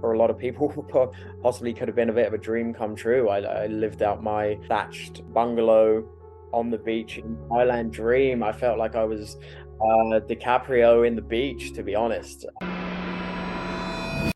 for a lot of people possibly could have been a bit of a dream come true. I lived out my thatched bungalow on the beach in Thailand dream. I felt like I was DiCaprio in the beach, to be honest.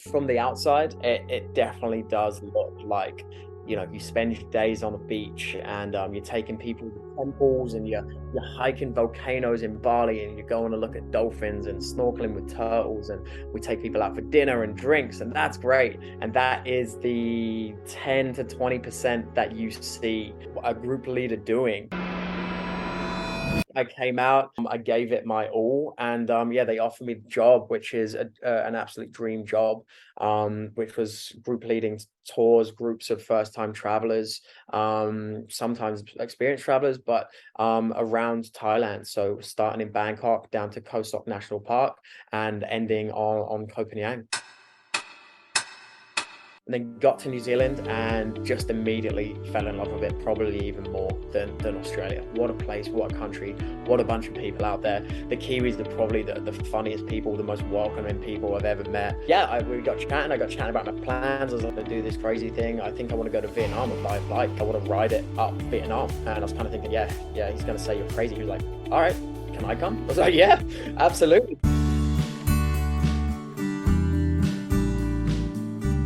From the outside, it definitely does look like, you spend your days on the beach and you're taking people to temples and you're hiking volcanoes in Bali and you're going to look at dolphins and snorkeling with turtles, and we take people out for dinner and drinks, and that's great. And that is the 10 to 20% that you see a group leader doing. I came out, I gave it my all, and they offered me the job, which is an absolute dream job, which was group leading tours, groups of first-time travelers, sometimes experienced travelers, but around Thailand. So starting in Bangkok down to Koh Phangan National Park and ending on Koh Phangan. And then got to New Zealand and just immediately fell in love with it, probably even more than Australia. What a place, what a country, what a bunch of people out there. The Kiwis are probably the funniest people, the most welcoming people I've ever met. Yeah, we got chatting. I got chatting about my plans. I was going to do this crazy thing. I think I want to go to Vietnam and buy a flight. I want to ride it up Vietnam. And I was kind of thinking, yeah, he's going to say you're crazy. He was like, all right, can I come? I was like, yeah, absolutely.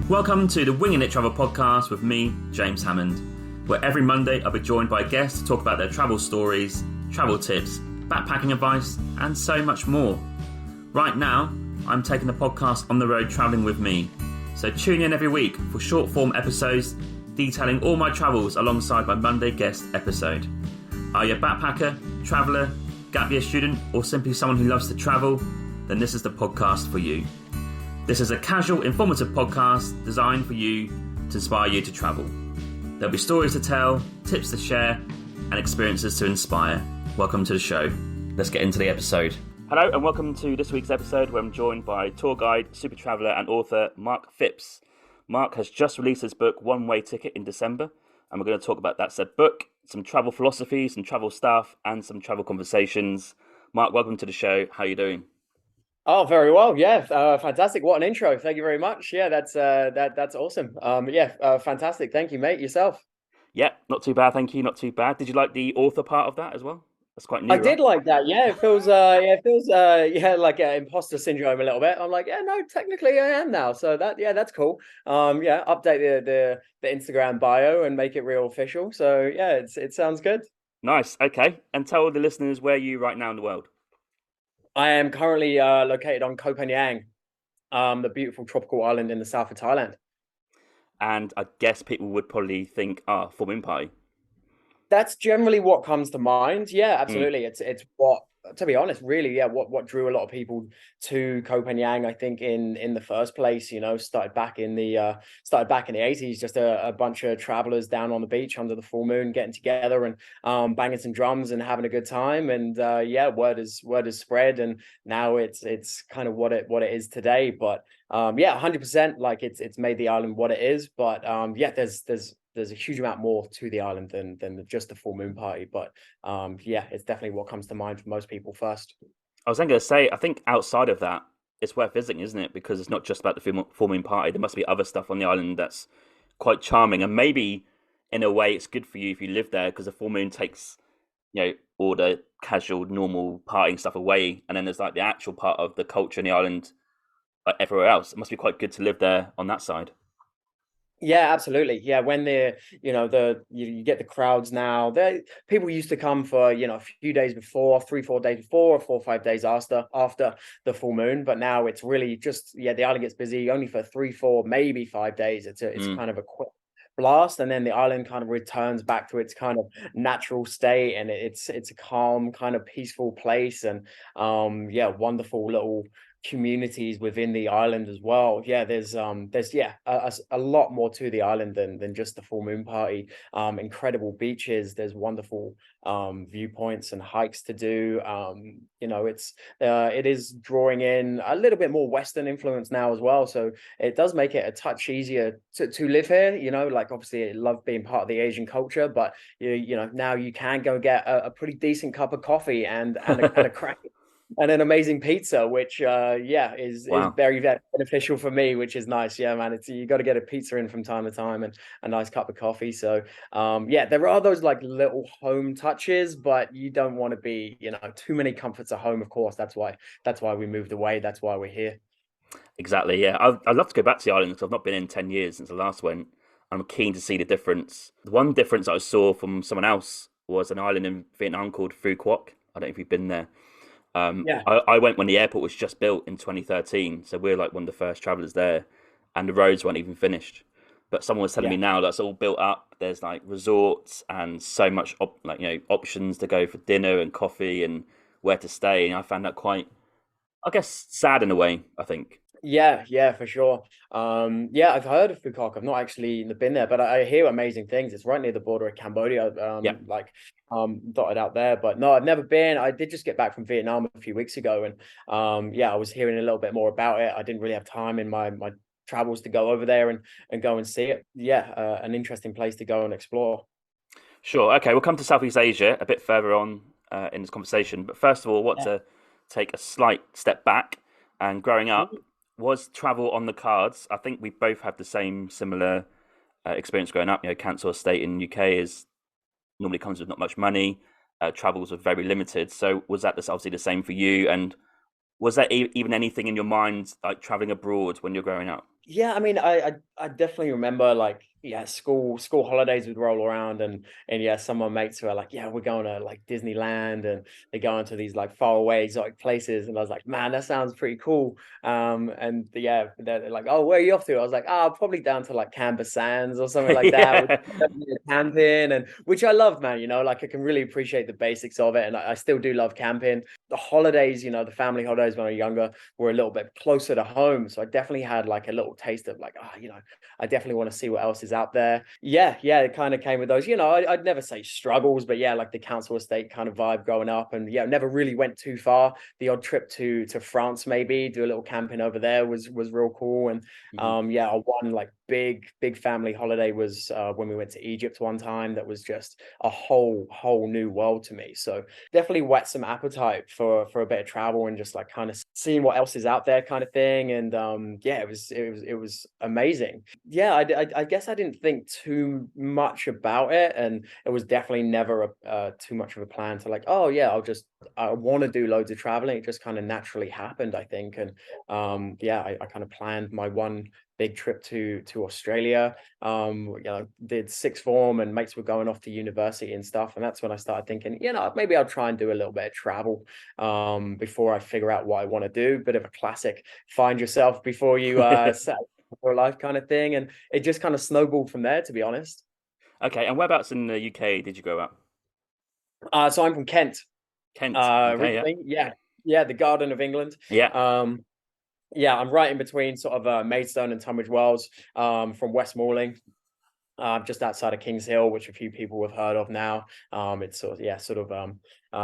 Welcome to the Winging It Travel podcast with me, James Hammond, where every Monday I'll be joined by guests to talk about their travel stories, travel tips, backpacking advice, and so much more. Right now, I'm taking the podcast on the road travelling with me, so tune in every week for short form episodes detailing all my travels alongside my Monday guest episode. Are you a backpacker, traveller, gap year student, or simply someone who loves to travel? Then this is the podcast for you. This is a casual, informative podcast designed for you to inspire you to travel. There'll be stories to tell, tips to share, and experiences to inspire. Welcome to the show. Let's get into the episode. Hello, and welcome to this week's episode where I'm joined by tour guide, super traveller, and author Mark Phipps. Mark has just released his book, One Way Ticket, in December, and we're going to talk about that said book, some travel philosophy, some travel stuff, and some travel conversations. Mark, welcome to the show. How are you doing? Oh, very well. Yeah, fantastic. What an intro. Thank you very much. Yeah, that's awesome. Fantastic. Thank you, mate. Yourself? Yeah, not too bad. Thank you. Not too bad. Did you like the author part of that as well? That's quite new. I did like that. Yeah, it feels like imposter syndrome a little bit. I'm like, yeah, no, technically I am now. So that's cool. Update the Instagram bio and make it real official. So yeah, it sounds good. Nice. Okay, and tell the listeners where you right now in the world. I am currently located on Koh Phangan, the beautiful tropical island in the south of Thailand. And I guess people would probably think, full moon party. That's generally what comes to mind. Yeah, absolutely. It's what, to be honest, really, what drew a lot of people to Koh Phangan, I think, in the first place. Started back in the 80s, just a bunch of travelers down on the beach under the full moon, getting together and banging some drums and having a good time. And word is spread, and now it's kind of what it is today. But 100%, like it's made the island what it is. But there's a huge amount more to the island than just the full moon party. But it's definitely what comes to mind for most people first. I was going to say, I think outside of that, it's worth visiting, isn't it? Because it's not just about the full moon party. There must be other stuff on the island that's quite charming. And maybe, in a way, it's good for you if you live there, because the full moon takes, all the casual, normal partying stuff away. And then there's like the actual part of the culture in the island, like everywhere else. It must be quite good to live there on that side. Yeah, absolutely. Yeah, when you get the crowds now, people used to come for, a few days before, 3-4 days before, or 4 or 5 days after the full moon. But now it's really just, the island gets busy only for 3-4, maybe 5 days. It's kind of a quick blast, and then the island kind of returns back to its kind of natural state, and it's a calm, kind of peaceful place, and wonderful little communities within the island as well. There's a lot more to the island than just the full moon party. Incredible beaches, there's wonderful viewpoints and hikes to do. It is drawing in a little bit more Western influence now as well, so it does make it a touch easier to live here. Like, obviously I love being part of the Asian culture, but now you can go get a pretty decent cup of coffee and a crack and an amazing pizza, which is Wow. very, very beneficial for me, which is nice. Yeah, man, it's you got to get a pizza in from time to time and a nice cup of coffee. So yeah, there are those like little home touches, but you don't want to be, too many comforts at home. Of course, that's why we moved away. That's why we're here. Exactly. Yeah, I'd love to go back to the island because I've not been in 10 years since I last went. I'm keen to see the difference. The one difference I saw from someone else was an island in Vietnam called Phu Quoc. I don't know if you've been there. Yeah, I went when the airport was just built in 2013, so we're like one of the first travellers there, and the roads weren't even finished. But someone was telling yeah. me now that's all built up. There's like resorts and so much options to go for dinner and coffee and where to stay. And I found that quite, I guess, sad in a way. I think. Yeah, yeah, for sure. Yeah, I've heard of Phuket. I've not actually been there, but I hear amazing things. It's right near the border of Cambodia, Yeah. dotted out there. But no, I've never been. I did just get back from Vietnam a few weeks ago, and yeah, I was hearing a little bit more about it. I didn't really have time in my travels to go over there and go and see it. Yeah, an interesting place to go and explore. Sure. Okay, we'll come to Southeast Asia a bit further on in this conversation. But first of all, I want Yeah. to take a slight step back. And growing up, was travel on the cards? I think we both had the same similar experience growing up. Council estate in UK is normally comes with not much money. Travels are very limited. So was that obviously the same for you? And was there even anything in your mind like traveling abroad when you're growing up? Yeah, I mean, I definitely remember like yeah, school holidays would roll around and yeah, some of my mates were like, yeah, we're going to like Disneyland and they're going to these like far away exotic places, and I was like, man, that sounds pretty cool. And yeah, they're like, oh, where are you off to? I was like, oh, probably down to like Canberra Sands or something like that. With Yeah. camping and which I love, man. Like I can really appreciate the basics of it, and I still do love camping. The holidays, the family holidays when I was younger were a little bit closer to home. So I definitely had like a little taste of like, I definitely want to see what else is out there. Yeah, yeah, it kind of came with those, I'd never say struggles, but yeah, like the council estate kind of vibe growing up. And yeah, never really went too far. The odd trip to France, maybe do a little camping over there was real cool. And Mhm. yeah, one like big family holiday was when we went to Egypt one time. That was just a whole new world to me. So definitely whet some appetite for a bit of travel and just like kind of seeing what else is out there kind of thing. And yeah, it was amazing. Yeah, I guess I didn't think too much about it, and it was definitely never too much of a plan to like, oh yeah, I want to do loads of traveling. It just kind of naturally happened, I think. And yeah, I kind of planned my one big trip to Australia. Did sixth form and mates were going off to university and stuff. And that's when I started thinking, maybe I'll try and do a little bit of travel before I figure out what I want to do. Bit of a classic find yourself before you set for life kind of thing. And it just kind of snowballed from there, to be honest. Okay, and whereabouts in the UK did you grow up? So I'm from Kent, Kent. Okay, yeah. originally. Yeah. Yeah, the Garden of England. Yeah. Um, yeah, I'm right in between sort of Maidstone and Tunbridge Wells, from Westmoreland, just outside of Kings Hill, which a few people have heard of now. It's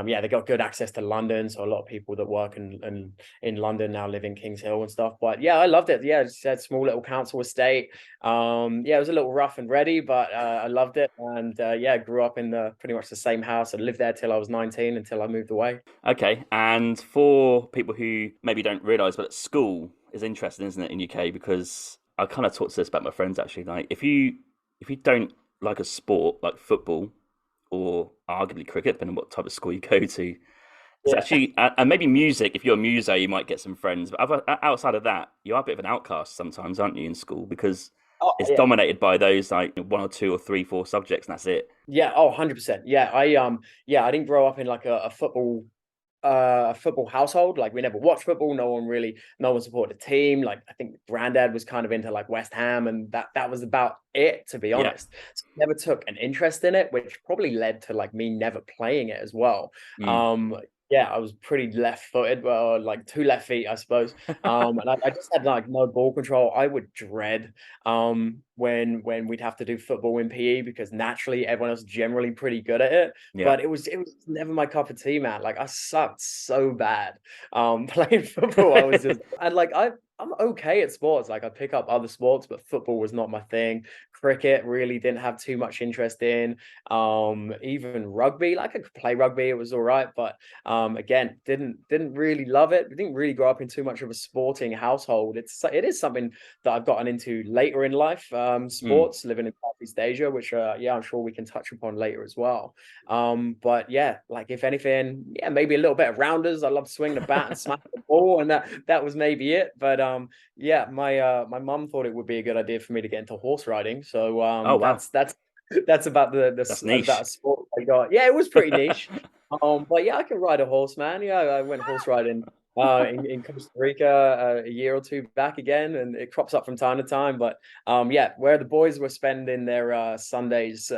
yeah, they got good access to London, so a lot of people that work in London now live in Kings Hill and stuff. But yeah, I loved it. Yeah, it's a small little council estate. Yeah, it was a little rough and ready, but I loved it. And yeah, grew up in the pretty much the same house. I lived there till I was 19 until I moved away. Okay, and for people who maybe don't realise, but school is interesting, isn't it, in UK? Because I kind of talked to this about my friends actually. Like, if you don't like a sport like football or arguably cricket, depending on what type of school you go to, it's Yeah. actually and maybe music. If you're a muso, you might get some friends, but outside of that, you are a bit of an outcast sometimes, aren't you, in school? Because Oh, it's yeah. dominated by those like one or two or three, four subjects, and that's it. Yeah. Oh, 100%. Yeah. I didn't grow up in like a football household. Like we never watched football. No one supported the team. Like I think granddad was kind of into like West Ham, and that was about it, to be Yeah. honest. So I never took an interest in it, which probably led to like me never playing it as well. Mm. Um, yeah, I was pretty left-footed, well, like two left feet, I suppose. And I just had like no ball control. I would dread when we'd have to do football in PE because naturally everyone else is generally pretty good at it. Yeah. But it was never my cup of tea, man. Like I sucked so bad playing football. I was just and like I'm okay at sports. Like I pick up other sports, but football was not my thing. Cricket really didn't have too much interest in. Even rugby, like I could play rugby, it was all right, but again, didn't really love it. Didn't really grow up in too much of a sporting household. It is something that I've gotten into later in life. Mm. Sports, living in Southeast Asia, which yeah, I'm sure we can touch upon later as well. But yeah, like if anything, yeah, maybe a little bit of rounders. I love to swing the bat and smash the ball, and that was maybe it. But yeah, my mum thought it would be a good idea for me to get into horse riding. So Oh wow, that's about that's about niche. a sport I got. Yeah, it was pretty niche. But yeah, I can ride a horse, man. Yeah, I went horse riding in Costa Rica a year or two back again, and it crops up from time to time. But yeah, where the boys were spending their Sundays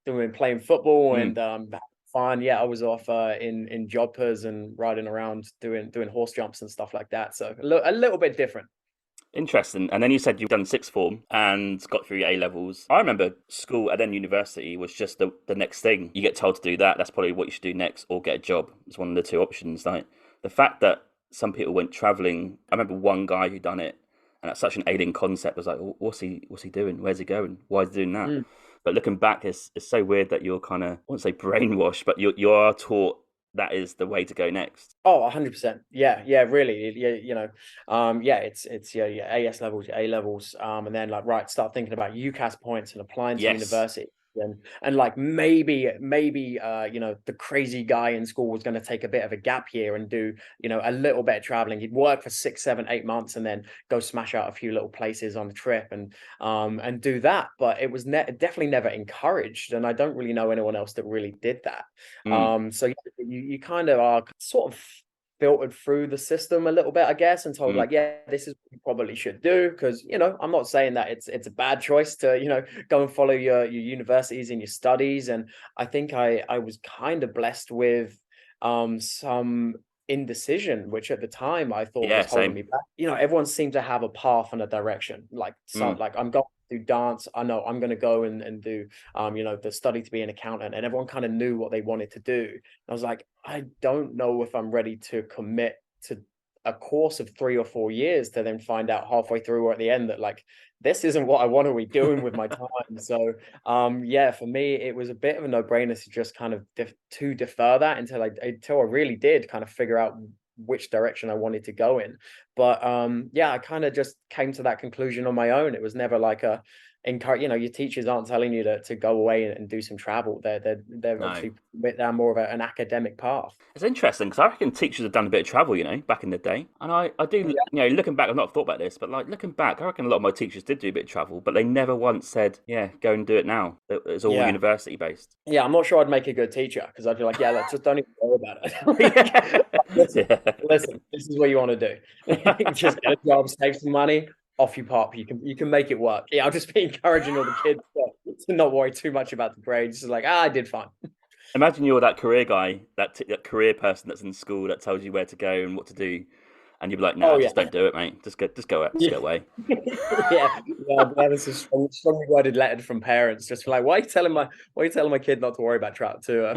doing playing football Mm. and fun. Yeah, I was off in jodhpurs and riding around doing horse jumps and stuff like that. So a little bit different. Interesting. And then you said you've done sixth form and got through your A levels. I remember school and then university was just the next thing. You get told to do that. That's probably what you should do next, or get a job. It's one of the two options. Like the fact that some people went traveling. I remember one guy who done it, and that's such an alien concept. I was like, what's he doing? Where's he going? Why is he doing that? Mm. But looking back, it's so weird that you're kind of, I won't say brainwashed, but you are taught that is the way to go next. Oh, 100%. Yeah, yeah, really. Yeah, you know, yeah, it's your AS levels, your A levels, and then like right, start thinking about UCAS points and applying to Yes. university. And like maybe you know, the crazy guy in school was going to take a bit of a gap year and do, you know, a little bit of traveling. He'd work for 6, 7, 8 months and then go smash out a few little places on the trip and do that. But it was definitely never encouraged, and I don't really know anyone else that really did that. Mm. So yeah, you kind of are sort of filtered through the system a little bit, I guess, and told Mm. like, yeah, this is what you probably should do. Because, you know, I'm not saying that it's a bad choice to, you know, go and follow your universities and your studies. And I think I was kind of blessed with some indecision, which at the time I thought Yeah. was holding Same. me back. You know, everyone seemed to have a path and a direction. Like Mm. some like I'm going to do dance. I know I'm going to go and do you know, the study to be an accountant, and everyone kind of knew what they wanted to do. I was like, I don't know if I'm ready to commit to a course of 3 or 4 years to then find out halfway through or at the end that like this isn't what I want to be doing with my time. So yeah, for me it was a bit of a no-brainer to just kind of defer that until I really did kind of figure out which direction I wanted to go in. But yeah, I kind of just came to that conclusion on my own. It was never like a encourage, you know, your teachers aren't telling you to go away and do some travel. They're No. obviously went down more of an academic path. It's interesting because I reckon teachers have done a bit of travel, back in the day. And I do, Yeah. looking back, I've not thought about this, but like looking back, I reckon a lot of my teachers did do a bit of travel, but they never once said, yeah, go and do it now. It was all Yeah. university based. Yeah, I'm not sure I'd make a good teacher because I'd be like, yeah, let's just don't even worry about it. Yeah. Like, listen, Yeah. listen, this is what you want to do. Just get a job, save some money, off you pop. You can make it work. Yeah, I'll just be encouraging all the kids to not worry too much about the grades. Just like, I did fine. Imagine you're that career guy, that career person that's in school that tells you where to go and what to do. And you'd be like, Oh nah, yeah. just don't do it, mate. Just go away. Yeah, yeah, this is strongly worded letter from parents. Just like, why are you telling my kid not to worry about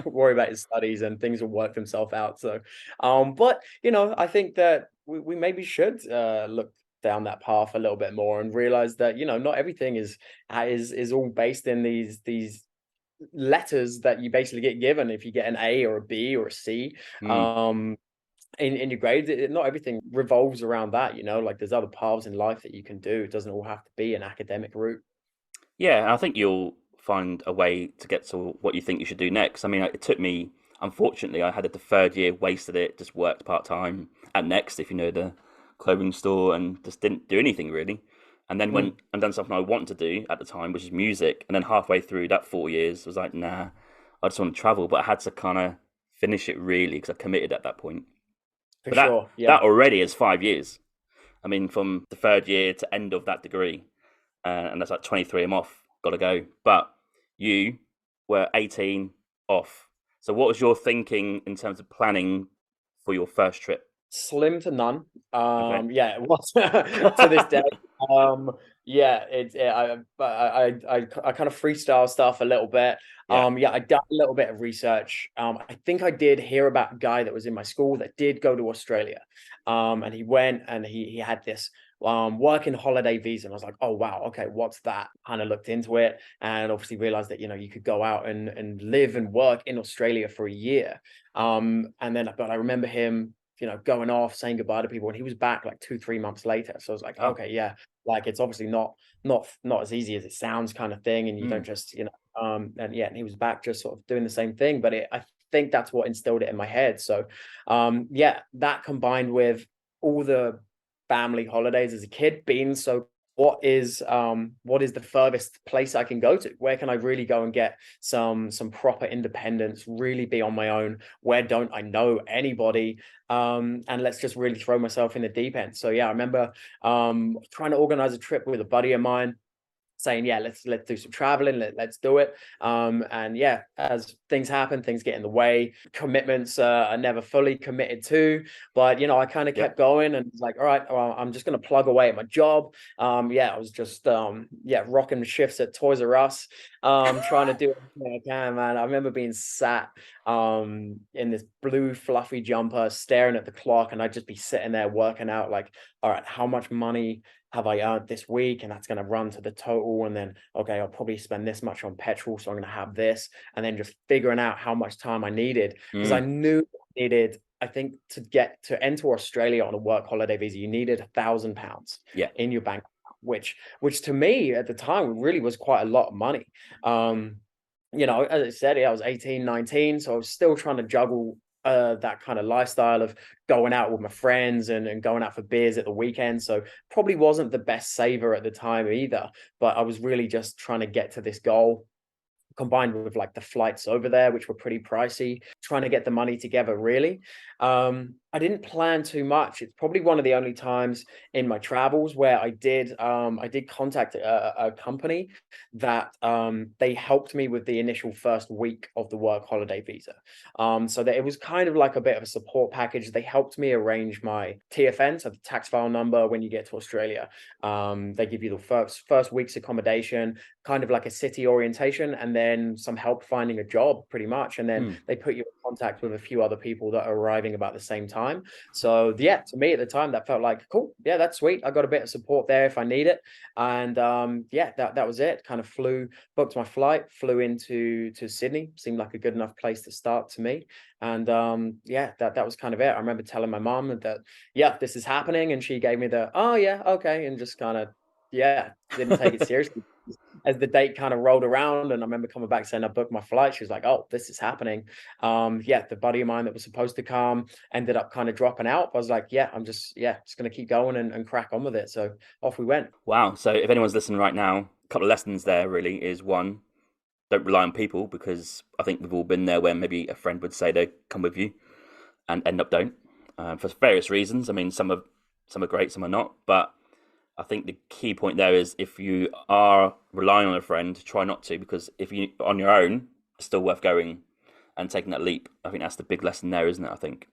worry about his studies and things will work themselves out. So, but you know, I think that we maybe should look down that path a little bit more and realize that, you know, not everything is all based in these letters that you basically get given if you get an A or a B or a C. Mm. Um, in your grades, not everything revolves around that, you know, like there's other paths in life that you can do. It doesn't all have to be an academic route. Yeah, I think you'll find a way to get to what you think you should do next. I mean, it took me, unfortunately, I had the third year, wasted it, just worked part time at Next, if you know the clothing store, and just didn't do anything really. And then Mm, went and done something I wanted to do at the time, which is music. And then halfway through that 4 years, I was like, nah, I just want to travel. But I had to kind of finish it really because I committed at that point. for But that sure. Yeah. that already is 5 years. I mean, from the third year to end of that degree, and that's like 23. I'm off, got to go. But you were 18 off. So what was your thinking in terms of planning for your first trip? Slim to none. Okay. Yeah, it was to this day. Um, yeah, I kind of freestyle stuff a little bit. Yeah. Yeah, I done a little bit of research. I think I did hear about a guy that was in my school that did go to Australia. And he went and he had this working holiday visa. And I was like, oh wow, okay, what's that? Kind of looked into it and obviously realized that, you could go out and live and work in Australia for a year. And then, but I remember him, going off, saying goodbye to people, and he was back like 2, 3 months later. So I was like, Oh. okay, yeah, like it's obviously not as easy as it sounds, kind of thing. And you don't Mm. just, and yeah, and he was back just sort of doing the same thing. But I think that's what instilled it in my head. So, yeah, that combined with all the family holidays as a kid being so, what is the furthest place I can go to? Where can I really go and get some proper independence, really be on my own? Where don't I know anybody? And let's just really throw myself in the deep end. So yeah, I remember trying to organize a trip with a buddy of mine, saying, yeah, let's do some traveling, let's do it. And yeah, as things happen, things get in the way. Commitments are never fully committed to, but I kind of Yeah. kept going and was like, all right, well, I'm just going to plug away at my job. Yeah, I was just yeah, rocking shifts at Toys R Us, trying to do everything I can, man. I remember being sat in this blue fluffy jumper, staring at the clock, and I'd just be sitting there working out, like, all right, how much money have I earned this week? And that's going to run to the total. And then, okay, I'll probably spend this much on petrol. So I'm going to have this. And then just figuring out how much time I needed. Because I Mm. knew I needed, I think, to enter Australia on a work holiday visa, you needed £1,000 Yeah. in your bank account, which to me at the time really was quite a lot of money. As I said, I was 18, 19. So I was still trying to juggle that kind of lifestyle of going out with my friends and going out for beers at the weekend. So probably wasn't the best saver at the time either, but I was really just trying to get to this goal, combined with like the flights over there, which were pretty pricey, trying to get the money together really. I didn't plan too much. It's probably one of the only times in my travels where I did contact a company that they helped me with the initial first week of the work holiday visa. So that it was kind of like a bit of a support package. They helped me arrange my TFN, so the tax file number when you get to Australia. They give you the first week's accommodation, kind of like a city orientation, and then some help finding a job pretty much. And then Mm. they put you in contact with a few other people that are arriving about the same time. So yeah, to me at the time that felt like cool. Yeah, that's sweet. I got a bit of support there if I need it. And yeah, that was it. Kind of booked my flight, flew into Sydney. Seemed like a good enough place to start to me. And yeah, that was kind of it. I remember telling my mom that, yeah, this is happening. And she gave me the, oh yeah, okay. And just kind of, yeah, didn't take it seriously. As the date kind of rolled around, and I remember coming back saying I booked my flight, she was like, oh, this is happening. Yeah, the buddy of mine that was supposed to come ended up kind of dropping out. I was like, yeah, I'm just gonna keep going and crack on with it. So off we went. Wow. So if anyone's listening right now, a couple of lessons there really is one, don't rely on people, because I think we've all been there where maybe a friend would say they come with you and end up don't, for various reasons. I mean, some are great, some are not. But I think the key point there is if you are relying on a friend, try not to, because if you on your own, it's still worth going and taking that leap. I think that's the big lesson there, isn't it? I think.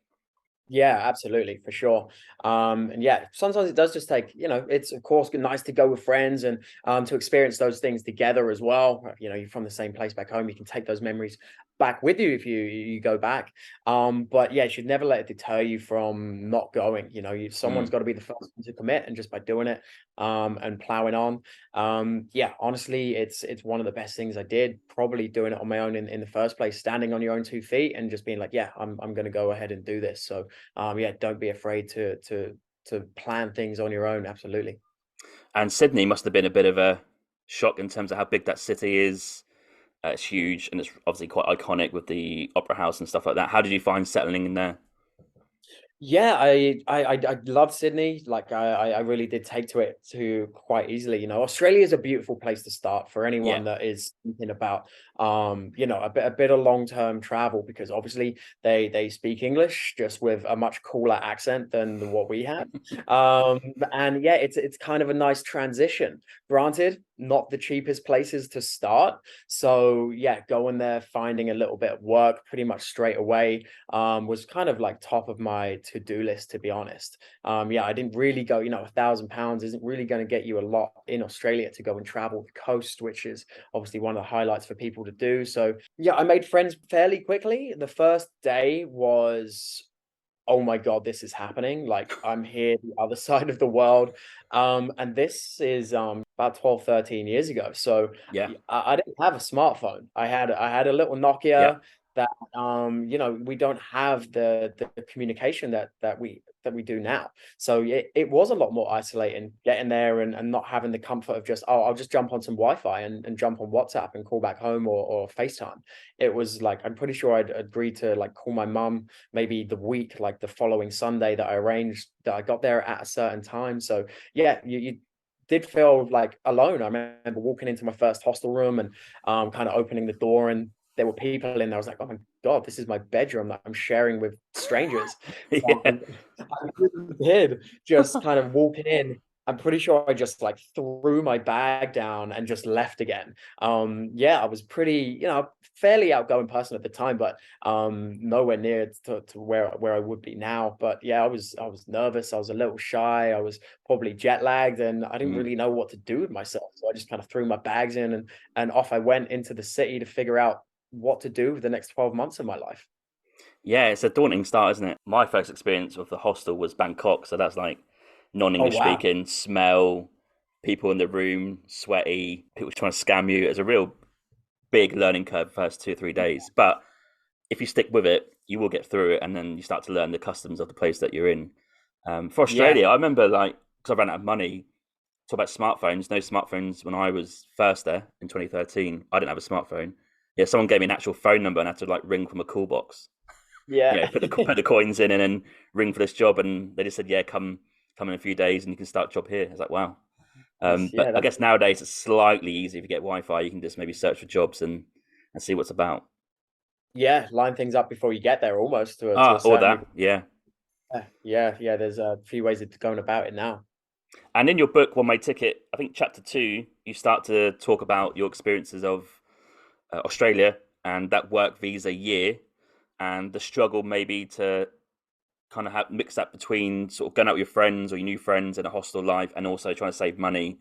Yeah, absolutely, for sure. And yeah, sometimes it does just take, it's of course nice to go with friends and to experience those things together as well. You're from the same place back home, you can take those memories back with you if you go back. But yeah, you should never let it deter you from not going. Someone's Mm. got to be the first one to commit, and just by doing it and plowing on. Yeah, honestly, it's one of the best things I did. Probably doing it on my own in the first place, standing on your own 2 feet and just being like, yeah, I'm going to go ahead and do this. So yeah, don't be afraid to plan things on your own. Absolutely. And Sydney must have been a bit of a shock in terms of how big that city is. It's huge, and it's obviously quite iconic with the opera house and stuff like that. How did you find settling in there? Yeah, I loved Sydney. Like I really did take to it to quite easily. Australia is a beautiful place to start for Yeah. anyone that is thinking about a bit of long-term travel, because obviously they speak English just with a much cooler accent than what we have. And yeah, it's kind of a nice transition. Granted, not the cheapest places to start. So yeah, going there, finding a little bit of work pretty much straight away was kind of like top of my to-do list, to be honest. Yeah, I didn't really go, £1,000 isn't really going to get you a lot in Australia to go and travel the coast, which is obviously one of the highlights for people to do. So yeah, I made friends fairly quickly. The first day was oh my God, this is happening. Like I'm here, the other side of the world. And this is about 12, 13 years ago. So Yeah. I didn't have a smartphone. I had a little Yeah. Nokia that we don't have the communication that we do now. So it was a lot more isolating getting there and not having the comfort of just, oh, I'll just jump on some Wi-Fi and jump on WhatsApp and call back home or FaceTime. It was like, I'm pretty sure I'd agreed to like call my mum maybe the week, like the following Sunday that I arranged that I got there at a certain time. So yeah, you did feel like alone. I remember walking into my first hostel room and kind of opening the door and there were people in there. I was like, oh my God, this is my bedroom that I'm sharing with strangers. Yeah. I really did just kind of walk in. I'm pretty sure I just like threw my bag down and just left again. Yeah, I was pretty, fairly outgoing person at the time, but nowhere near to where I would be now. But yeah, I was nervous. I was a little shy. I was probably jet lagged, and I didn't Mm. really know what to do with myself. So I just kind of threw my bags in and off I went into the city to figure out what to do with the next 12 months of my life. Yeah, it's a daunting start, isn't it? My first experience of the hostel was Bangkok, so that's like Oh non-English wow. speaking, smell, people in the room, sweaty, people trying to scam you. It's a real big learning curve first 2 or 3 days. But if you stick with it, you will get through it, and then you start to learn the customs of the place that you're in. For Yeah. Australia, I remember like because I ran out of money. Talk about smartphones. No smartphones when I was first there in 2013. I didn't have a smartphone. Yeah, someone gave me an actual phone number, and I had to like ring from a call box. Yeah. Put the coins in, and then ring for this job, and they just said, yeah, come in a few days, and you can start a job here. I was like, wow. But I That's guess nowadays it's slightly easier if you get Wi-Fi. You can just maybe search for jobs and see what's about. yeah, line things up before you get there almost to a All certain that, degree. yeah. Yeah. There's a few ways of going about it now. And in your book, One Way Ticket, I think chapter 2, you start to talk about your experiences of Australia and that work visa year, and the struggle maybe to kind of have mix that between sort of going out with your friends or your new friends in a hostel life, and also trying to save money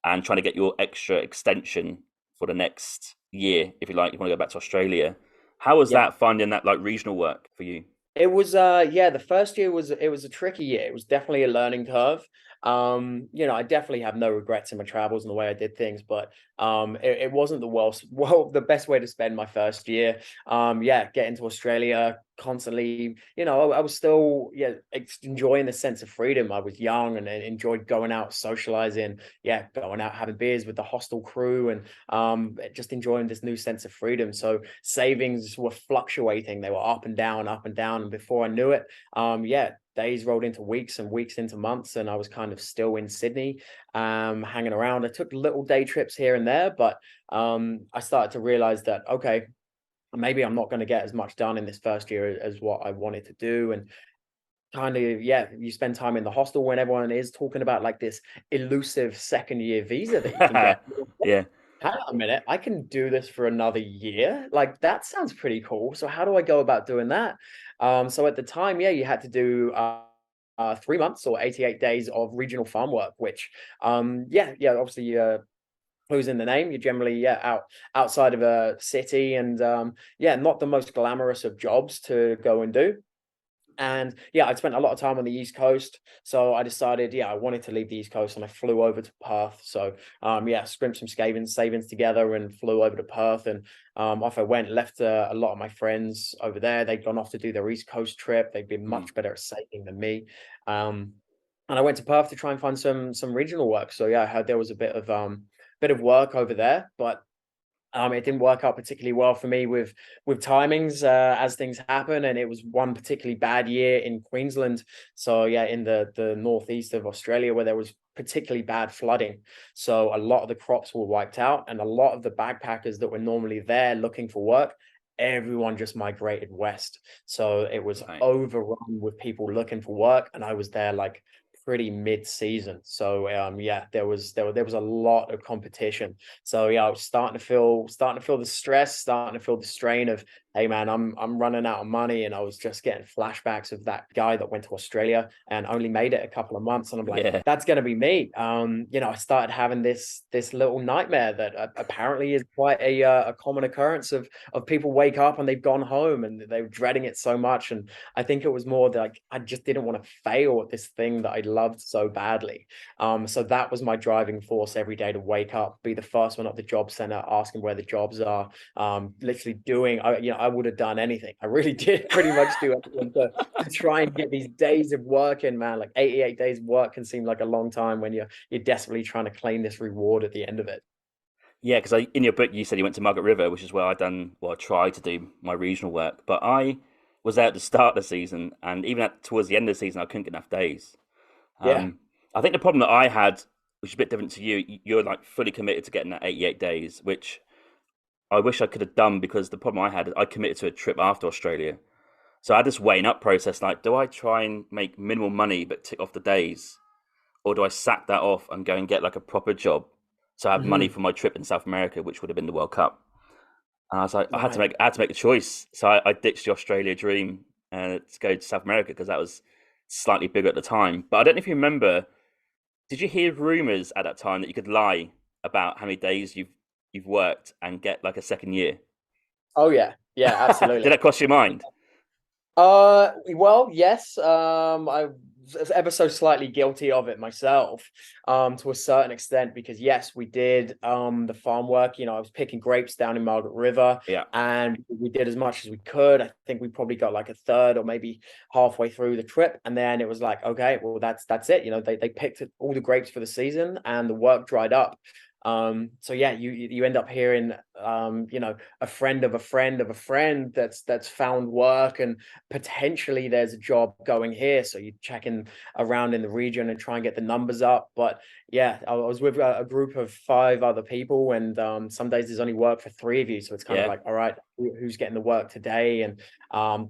and trying to get your extra extension for the next year, if you like, you want to go back to Australia. How was Yeah. that finding that like regional work for you? It was the first year was a tricky year. It was definitely a learning curve. I definitely have no regrets in my travels and the way I did things, but it wasn't the the best way to spend my first year. Yeah, getting to Australia constantly, I was still enjoying the sense of freedom. I was young and enjoyed going out socializing, going out having beers with the hostel crew and just enjoying this new sense of freedom. So savings were fluctuating; they were up and down, up and down. And before I knew it, days rolled into weeks and weeks into months, and I was kind of still in Sydney, hanging around. I took little day trips here and there, but I started to realize that okay, maybe I'm not going to get as much done in this first year as what I wanted to do, and kind of you spend time in the hostel when everyone is talking about like this elusive second year visa that you can get. Yeah. Hang on a minute, I can do this for another year? Like, that sounds pretty cool. So how do I go about doing that? So at the time, you had to do 3 months or 88 days of regional farm work, which obviously clues in the name. You're generally outside of a city and not the most glamorous of jobs to go and do. And I'd spent a lot of time on the East Coast, so I decided, I wanted to leave the East Coast, and I flew over to Perth. So, scrimped some savings together and flew over to Perth, and off I went. Left a lot of my friends over there. They'd gone off to do their East Coast trip. They'd been Mm. much better at saving than me, um, and I went to Perth to try and find some regional work. So I heard there was a bit of work over there, but it didn't work out particularly well for me with timings as things happen, and it was one particularly bad year in Queensland. So in the northeast of Australia, where there was particularly bad flooding. So a lot of the crops were wiped out, and a lot of the backpackers that were normally there looking for work, everyone just migrated west. So it was Right. overrun with people looking for work, and I was there like pretty mid-season. So yeah, there was a lot of competition. So yeah, I was starting to feel the stress, starting to feel the strain of, hey man, I'm running out of money. And I was just getting flashbacks of that guy that went to Australia and only made it a couple of months. And I'm like, Yeah. that's gonna be me. I started having this little nightmare that apparently is quite a common occurrence of people wake up and they've gone home and they're dreading it so much. And I think it was more like I just didn't want to fail at this thing that I loved so badly. So that was my driving force every day, to wake up, be the first one at the job center, asking where the jobs are, literally doing, I would have done anything. I really did pretty much do everything to try and get these days of work in, man. Like 88 days of work can seem like a long time when you're desperately trying to claim this reward at the end of it. Yeah, because in your book you said you went to Margaret River, which is where I tried to do my regional work. But I was there at the start of the season, and even towards the end of the season, I couldn't get enough days. Yeah. I think the problem that I had, which is a bit different to you, you're like fully committed to getting that 88 days, which I wish I could have done, because the problem I had, I committed to a trip after Australia. So I had this weighing up process, like, do I try and make minimal money but tick off the days? Or do I sack that off and go and get like a proper job so I have money Hmm. for my trip in South America, which would have been the World Cup? And I was like, Right. I had to make a choice. So I ditched the Australia dream to go to South America, because that was slightly bigger at the time. But I don't know if you remember, did you hear rumors at that time that you could lie about how many days you've worked and get like a second year? Oh yeah. Yeah, Did absolutely. that cross your mind? Well, yes. I was ever so slightly guilty of it myself, to a certain extent, because yes, we did the farm work. I was picking grapes down in Margaret River, Yeah. and we did as much as we could. I think we probably got like a third or maybe halfway through the trip, and then it was like, okay, well that's it. They picked all the grapes for the season, and the work dried up. So yeah, you end up hearing a friend of a friend of a friend that's found work, and potentially there's a job going here, so you're checking around in the region and try and get the numbers up. But yeah, I was with a group of 5 other people, and some days there's only work for 3 of you, so it's kind of Yeah. like, all right, who's getting the work today? And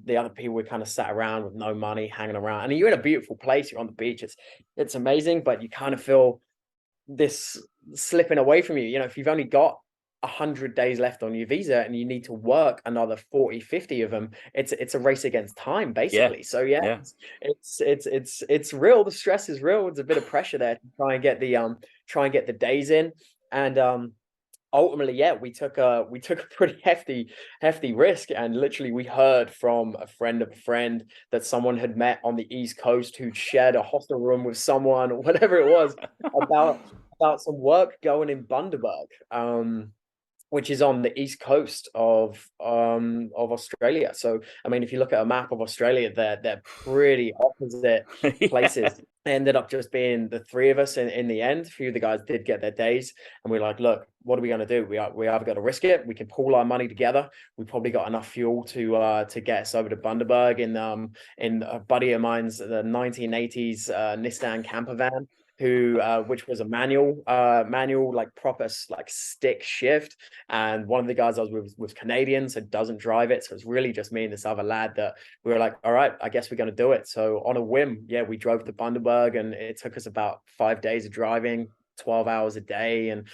the other people, we kind of sat around with no money, hanging around. And you're in a beautiful place, you're on the beach, it's amazing, but you kind of feel this slipping away from you. If you've only got 100 days left on your visa and you need to work another 40, 50 of them, it's a race against time, Yeah. basically. So yeah, Yeah. it's real. The stress is real. There's a bit of pressure there to try and get the days in. And ultimately, yeah, we took a pretty hefty risk, and literally we heard from a friend of a friend that someone had met on the East Coast who'd shared a hostel room with someone, or whatever it was, about some work going in Bundaberg, which is on the east coast of Australia. So I mean, if you look at a map of Australia, they're pretty opposite Yeah. places. Ended up just being the 3 of us in the end. A few of the guys did get their days, and we're like, look, what are we going to do? We either got to risk it. We can pool our money together. We probably got enough fuel to get us over to Bundaberg in a buddy of mine's the 1980s Nissan camper van, who which was a manual, like proper like stick shift. And one of the guys I was with was Canadian, so doesn't drive it. So it's really just me and this other lad that we were like, all right, I guess we're going to do it. So on a whim, yeah, we drove to Bundaberg, and it took us about 5 days of driving, 12 hours a day, and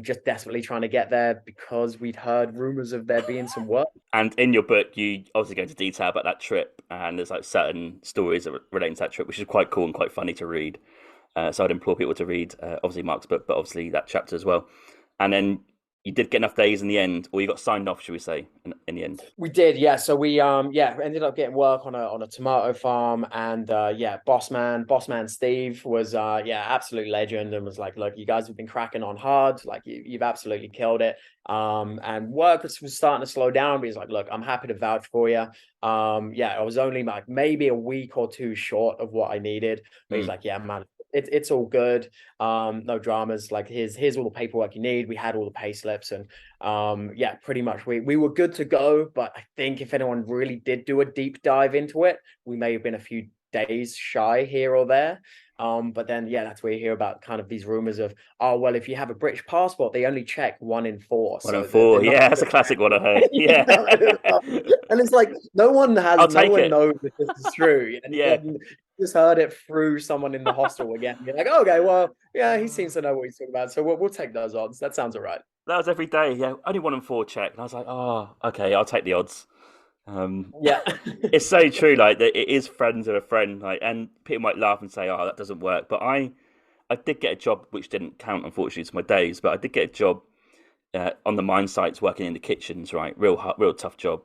just desperately trying to get there because we'd heard rumors of there being some work. And in your book, you obviously go into detail about that trip, and there's like certain stories that relate to that trip, which is quite cool and quite funny to read. So I'd implore people to read, obviously Mark's book, but obviously that chapter as well. And then you did get enough days in the end, or you got signed off, should we say, in the end? We did, yeah. So we ended up getting work on a tomato farm, and yeah, boss man Steve was absolute legend, and was like, look, you guys have been cracking on hard, like you've absolutely killed it. And work was starting to slow down, but he's like, look, I'm happy to vouch for you. Yeah, I was only like maybe a week or two short of what I needed, but he's Mm. like, yeah, man, it's all good. No dramas. Like here's all the paperwork you need. We had all the pay slips, and yeah, pretty much we were good to go. But I think if anyone really did do a deep dive into it, we may have been a few days shy here or there. But then yeah, that's where you hear about kind of these rumors of, oh well, if you have a British passport, they only check 1 in 4, One so and they're four. not. Yeah, that's a classic one I heard. You Yeah. know, and it's like no one I'll no take one it. knows if this is true. And Yeah. just heard it through someone in the hostel again. You're like, okay, well, yeah, he seems to know what he's talking about, so we'll take those odds. That sounds all right. That was every day. Yeah, only 1 in 4 check, and I was like, oh, okay, I'll take the odds. Yeah. It's so true. Like that, it is friends of a friend. Like, and people might laugh and say, "Oh, that doesn't work." But I did get a job which didn't count, unfortunately, to my days. But I did get a job on the mine sites, working in the kitchens. Right, real tough job.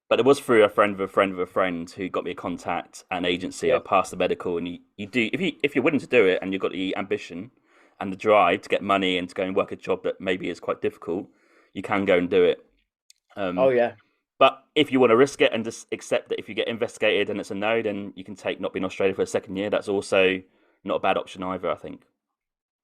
But it was through a friend of a friend of a friend who got me a contact at an agency. Yeah. I passed the medical, and you do if you're willing to do it, and you've got the ambition and the drive to get money and to go and work a job that maybe is quite difficult, you can go and do it. Oh Um, yeah. but if you want to risk it and just accept that if you get investigated and it's a no, then you can take not being in Australia for a second year. That's also not a bad option either, I think.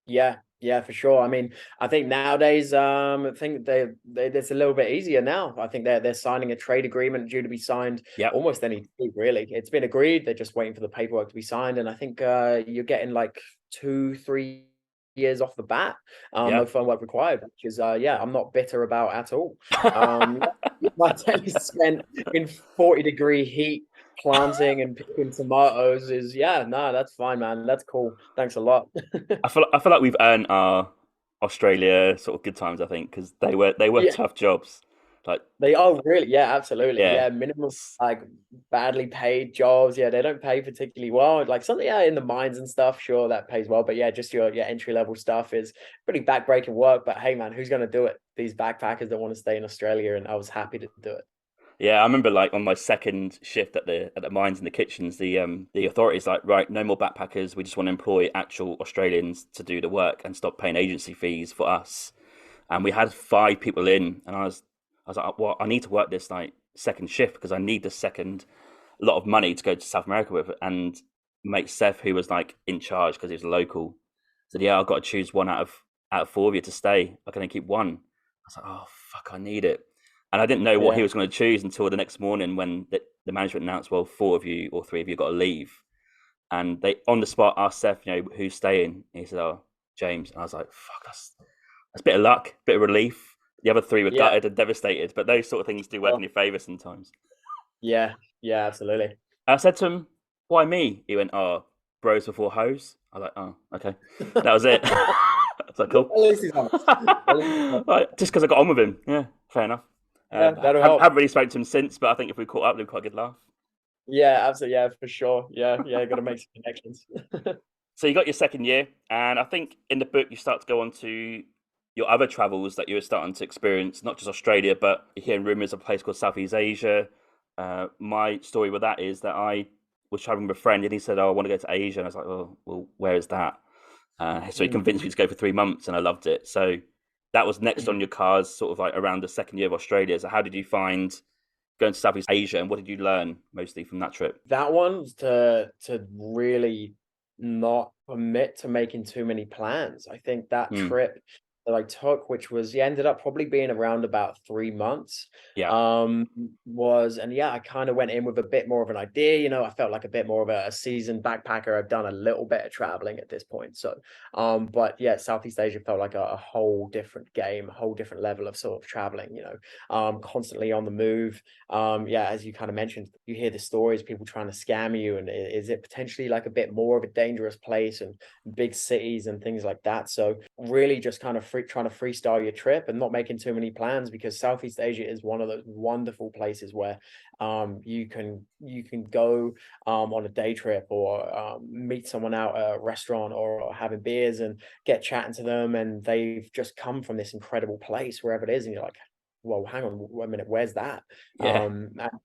Yeah, yeah, for sure. I mean, I think nowadays, I think it's a little bit easier now. I think they're signing a trade agreement due to be signed Yep. almost any day, really. It's been agreed. They're just waiting for the paperwork to be signed, and I think you're getting like 2, 3 years off the bat. Yeah. No phone work required, which is yeah, I'm not bitter about at all. Um, my days spent in 40-degree heat planting and picking tomatoes is yeah, no, that's fine, man. That's cool. Thanks a lot. I feel like we've earned our Australia sort of good times, I think, because they were Yeah, tough jobs. Like, they are really, yeah, absolutely. yeah. Yeah, minimum like badly paid jobs. Yeah, they don't pay particularly well. Like something yeah, in the mines and stuff, sure, that pays well. But yeah, just your entry level stuff is pretty backbreaking work. But hey man, who's gonna do it? These backpackers that want to stay in Australia, and I was happy to do it. Yeah, I remember like on my second shift at the mines and the kitchens, the authorities like, right, no more backpackers. We just want to employ actual Australians to do the work and stop paying agency fees for us. And we had 5 people in, and I was like, well, I need to work this like second shift because I need the second lot of money to go to South America with. And mate Seth, who was like in charge because he was local, said, yeah, I've got to choose one out of 4 of you to stay. I can only keep one. I was like, oh fuck, I need it. And I didn't know what he Yeah, was going to choose until the next morning when the management announced, well, 4 of you or 3 of you got to leave. And they on the spot asked Seth, who's staying. And he said, oh, James. And I was like, fuck, that's a bit of luck, bit of relief. The other 3 were yeah, gutted and devastated, but those sort of things do work in well, your favour sometimes. yeah, yeah, absolutely. I said to him, why me? He went, oh, bros before hoes. I was like, oh, okay. That was it. I was like, cool. At least he's honest. At least he's honest. Right, just because I got on with him. Yeah, fair enough. Yeah, that'll Haven't help. really spoken to him since, but I think if we caught up, it'd be quite a good laugh. Yeah, absolutely. Yeah, for sure. Yeah, yeah, got to make some connections. So you got your second year, and I think in the book you start to go on to your other travels that you were starting to experience, not just Australia, but you're hearing rumours of a place called Southeast Asia. My story with that is that I was traveling with a friend, and he said, "Oh, I want to go to Asia," and I was like, "Oh, well, where is that?" So he Mm. convinced me to go for 3 months, and I loved it. So that was next on your cards, sort of like around the second year of Australia. So how did you find going to Southeast Asia, and what did you learn mostly from that trip? That one to really not commit to making too many plans. I think that Mm, trip that I took, which was yeah, ended up probably being around about 3 months, yeah. was and yeah, I kind of went in with a bit more of an idea. I felt like a bit more of a seasoned backpacker. I've done a little bit of traveling at this point. So, but yeah, Southeast Asia felt like a whole different game, a whole different level of sort of traveling, constantly on the move. Yeah, as you kind of mentioned, you hear the stories, people trying to scam you, and is it potentially like a bit more of a dangerous place and big cities and things like that? So really just kind of trying to freestyle your trip and not making too many plans because Southeast Asia is one of those wonderful places where you can go on a day trip or meet someone out at a restaurant or having beers and get chatting to them and they've just come from this incredible place wherever it is and you're like well, hang on a minute, where's that? Yeah.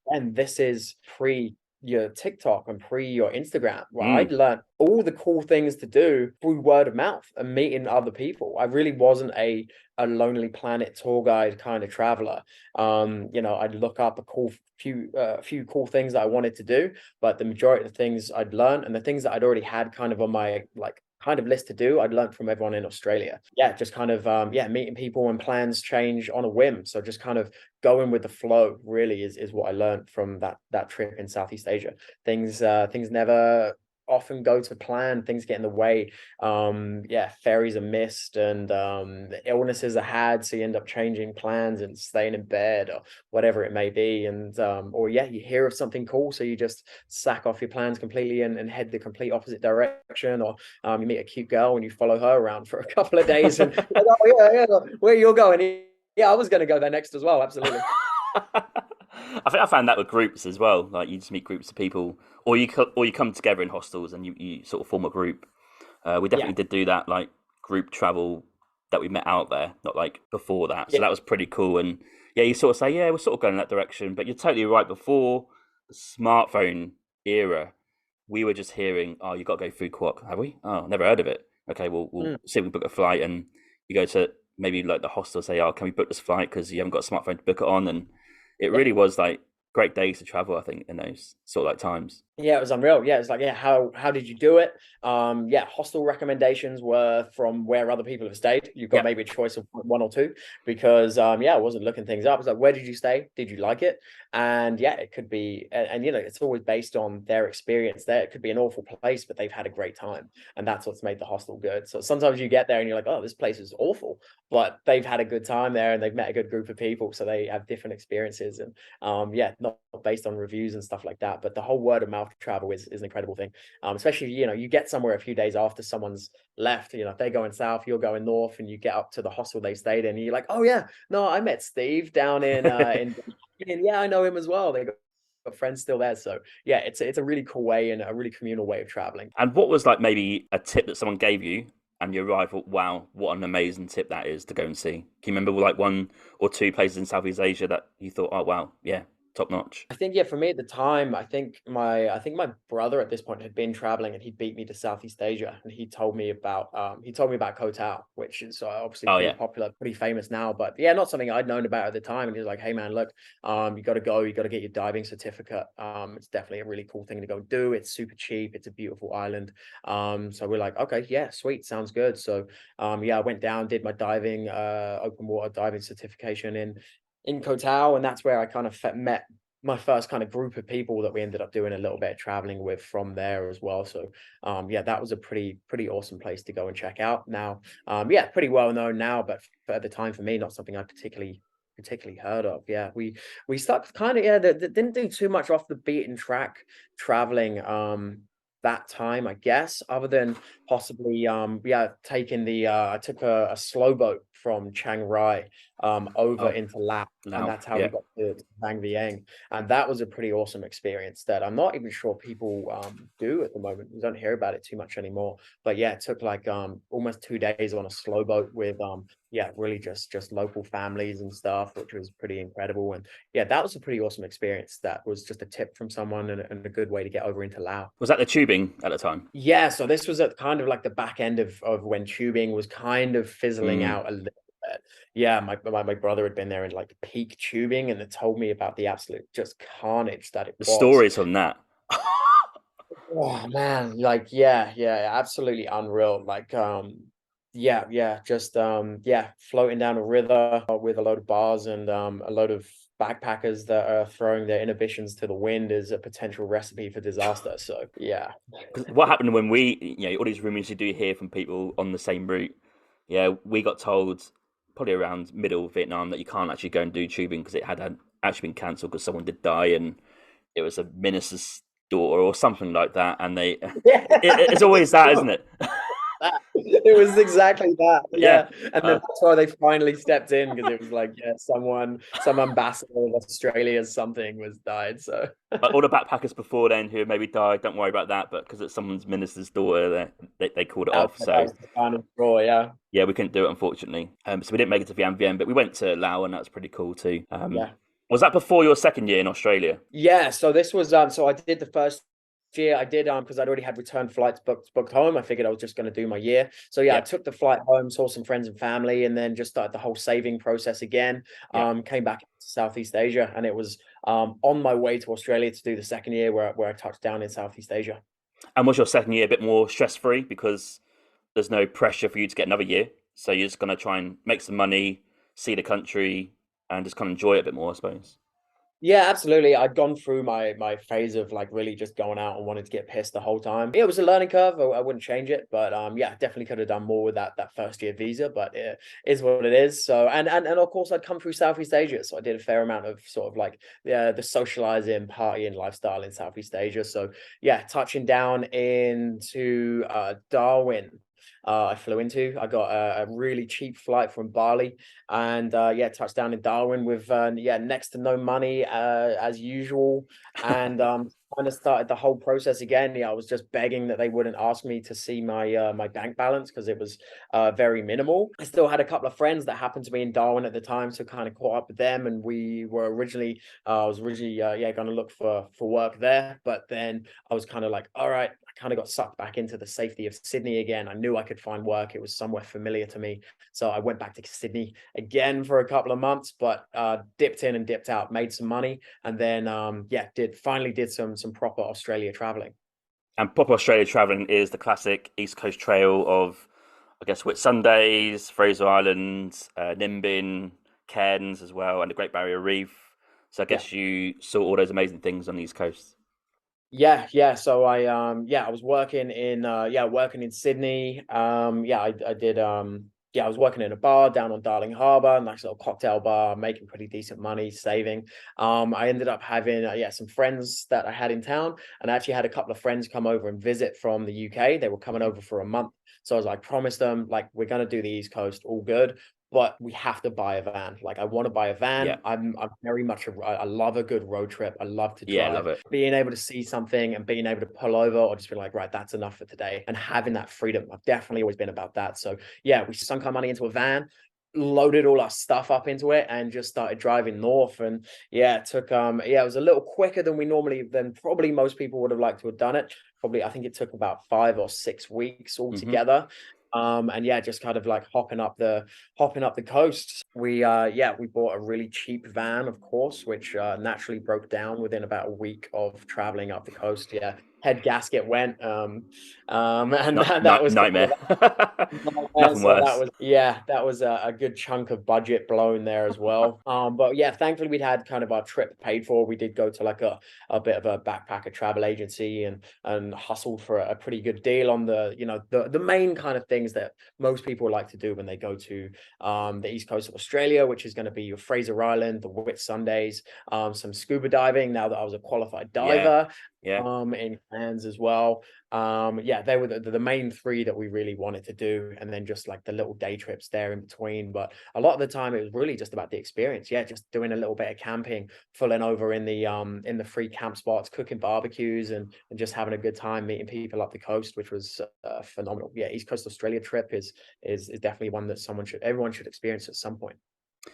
And this is pre your TikTok and pre your Instagram, where Mm, I'd learned all the cool things to do through word of mouth and meeting other people. I really wasn't a Lonely Planet tour guide kind of traveler. I'd look up a few cool things that I wanted to do, but the majority of the things I'd learned and the things that I'd already had kind of on my like kind of list to do, I'd learned from everyone in Australia. Yeah, just kind of yeah, meeting people when plans change on a whim. So just kind of going with the flow really is what I learned from that trip in Southeast Asia. Things never often go to plan. Things get in the way. Yeah, ferries are missed, and illnesses are had, so you end up changing plans and staying in bed or whatever it may be. And or yeah, you hear of something cool, so you just sack off your plans completely and head the complete opposite direction. Or you meet a cute girl and you follow her around for a couple of days, and you're like, oh yeah, yeah, where you're going? Yeah, I was going to go there next as well. Absolutely. I think I found that with groups as well. Like you just meet groups of people, or you come together in hostels and you sort of form a group. We Yeah, definitely did do that, like group travel that we met out there, not like before that. So yeah, that was pretty cool. And yeah, you sort of say, yeah, we're sort of going in that direction. But you're totally right. Before the smartphone era, we were just hearing, oh, you got to go through Quark, have we? Oh, never heard of it. Okay, we'll mm, see if we book a flight, and you go to maybe like the hostel, say, oh, can we book this flight because you haven't got a smartphone to book it on, and it yeah. really was like great days to travel. I think in those sort of like times. Yeah, it was unreal. Yeah, it's like, yeah, how did you do it? Yeah, hostel recommendations were from where other people have stayed. You've got Yeah, maybe a choice of one or two because yeah, I wasn't looking things up. It's like, where did you stay? Did you like it? And yeah, it could be, and you know, it's always based on their experience there. It could be an awful place, but they've had a great time, and that's what's made the hostel good. So sometimes you get there and you're like, oh, this place is awful, but they've had a good time there and they've met a good group of people, so they have different experiences. And yeah, not based on reviews and stuff like that, but the whole word of mouth travel is an incredible thing. Especially, you know, you get somewhere a few days after someone's left, you know, if they're going south, you're going north, and you get up to the hostel they stayed in, and you're like, oh yeah, no, I met Steve down in yeah, I know him as well. They got friends still there. So yeah, it's a really cool way and a really communal way of traveling. and what was like maybe a tip that someone gave you, and you arrived, thought, wow, what an amazing tip that is to go and see. Can you remember like one or two places in Southeast Asia that you thought, oh wow, yeah, top notch? I think, yeah, for me at the time, I think my brother at this point had been traveling and he beat me to Southeast Asia, and he told me about Koh Tao, which is obviously Oh pretty yeah, popular, pretty famous now, but yeah, not something I'd known about at the time. And he was like, hey man, look, you got to go, you got to get your diving certificate. It's definitely a really cool thing to go do. It's super cheap. It's a beautiful island. So we're like, okay, yeah, sweet, sounds good. So yeah, I went down, did my diving, open water diving certification in Koh Tao, and that's where I kind of met my first kind of group of people that we ended up doing a little bit of traveling with from there as well. So yeah, that was a pretty awesome place to go and check out. Now, yeah, pretty well known now, but at the time for me, not something I particularly heard of. Yeah, we stuck kind of, yeah, that didn't do too much off the beaten track traveling that time, I guess, other than possibly yeah, taking the I took a slow boat from Chiang Rai over oh into Laos, and Lao, that's how we yeah. got to Bang Vieng. And that was a pretty awesome experience that I'm not even sure people do at the moment. We don't hear about it too much anymore. But yeah, it took like almost 2 days on a slow boat with yeah, really just local families and stuff, which was pretty incredible. And yeah, that was a pretty awesome experience. That was just a tip from someone, and a good way to get over into Laos. Was that the tubing at the time? Yeah, so this was at kind of like the back end of when tubing was kind of fizzling Mm. out a little bit. Yeah, my brother had been there in like peak tubing, and it told me about the absolute just carnage that it The was. stories from that. Oh man, like yeah, absolutely unreal. Like yeah, just yeah, floating down a river with a load of bars and a load of backpackers that are throwing their inhibitions to the wind is a potential recipe for disaster. So yeah. 'Cause what happened when all these rumors you do hear from people on the same route. Yeah, we got told probably around middle Vietnam that you can't actually go and do tubing because had actually been cancelled because someone did die, and it was a minister's daughter or something like that. And Yeah. it's always that, isn't it? That. It was exactly that. Yeah. Yeah. And then that's why they finally stepped in, because it was like, yeah, some ambassador of Australia, something was died. So All the backpackers before then who maybe died, don't worry about that. But because it's someone's minister's daughter, they called it off. that So was the final straw. Yeah. yeah, we couldn't do it unfortunately. So we didn't make it to Vietnam, Vien, but we went to Laos, and that was pretty cool too. Yeah. Was that before your second year in Australia? Yeah. So this was so I did the first year. I did because I'd already had return flights booked home. I figured I was just going to do my year. So yeah, I Yeah, took the flight home, saw some friends and family, and then just started the whole saving process again. yeah. Came back to Southeast Asia, and it was on my way to Australia to do the second year where I touched down in Southeast Asia. And was your second year a bit more stress free because there's no pressure for you to get another year? So you're just going to try and make some money, see the country, and just kind of enjoy it a bit more, I suppose. Yeah, absolutely. I'd gone through my phase of like really just going out and wanting to get pissed the whole time. Yeah, it was a learning curve. I wouldn't change it, but yeah, definitely could have done more with that first year visa. But it is what it is. So and of course, I'd come through Southeast Asia, so I did a fair amount of sort of like the socializing, partying lifestyle in Southeast Asia. So yeah, touching down into Darwin. I flew into. I got a really cheap flight from Bali, and yeah, touched down in Darwin with yeah, next to no money as usual, and kind of started the whole process again. Yeah, I was just begging that they wouldn't ask me to see my bank balance because it was very minimal. I still had a couple of friends that happened to be in Darwin at the time, so kind of caught up with them, and we were originally I was originally yeah, going to look for work there, but then I was kind of like, all right, I kind of got sucked back into the safety of Sydney again. I knew I could find work. It was somewhere familiar to me. So I went back to Sydney again for a couple of months, but dipped in and dipped out, made some money, and then yeah, did some proper Australia traveling. And proper Australia travelling is the classic East Coast trail of, I guess, Whitsundays, Fraser Island, Nimbin, Cairns as well, and the Great Barrier Reef. So I Yeah. guess you saw all those amazing things on the East Coast. Yeah, yeah. So I yeah, I was working in yeah, working in Sydney. Yeah, I did yeah, I was working in a bar down on Darling Harbour, nice little cocktail bar, making pretty decent money, saving. I ended up having yeah, some friends that I had in town, and I actually had a couple of friends come over and visit from the UK. They were coming Mhm. over for a month. So I was like, promised them, like, we're gonna do the East Coast, all good, but we have to buy a van. Like, I want to buy a Yeah, van. I'm very much I love a good road trip. I love to yeah, drive. love it. Being able to see something and being able to pull over or just be like, right, that's enough for today. And having that freedom. I've definitely always been about that. So yeah, we sunk our money into a van, loaded all our stuff up into it, and just started driving north. And yeah, it took yeah, it was a little quicker than we normally than probably most people would have liked to have done it. Probably I think it took about 5 or 6 weeks Hmm. altogether. And yeah, just kind of like hopping up the coast. We yeah, we bought a really cheap van, of course, which naturally broke down within about a week of traveling up the coast. Yeah, head gasket went, and that was kind of Nightmare. nightmare. Nothing So that worse. was yeah, that was a good chunk of budget blown there as well. But yeah, thankfully we'd had kind of our trip paid for. We did go to like a bit of a backpacker travel agency and hustled for a pretty good deal on the the main kind of things that most people like to do when they go to the east coast of Australia, which is going to be your Fraser Island, the Whitsundays, some scuba diving. Now that I was a qualified Yeah, diver, yeah. in Cairns as well. Yeah, they were the main three that we really wanted to do, and then just like the little day trips there in between. But a lot of the time, it was really just about the experience. Yeah, just doing a little bit of camping, pulling over in the free camp spots, cooking barbecues, and just having a good time meeting people up the coast, which was phenomenal. Yeah, East Coast Australia trip is definitely one that everyone should experience at some point.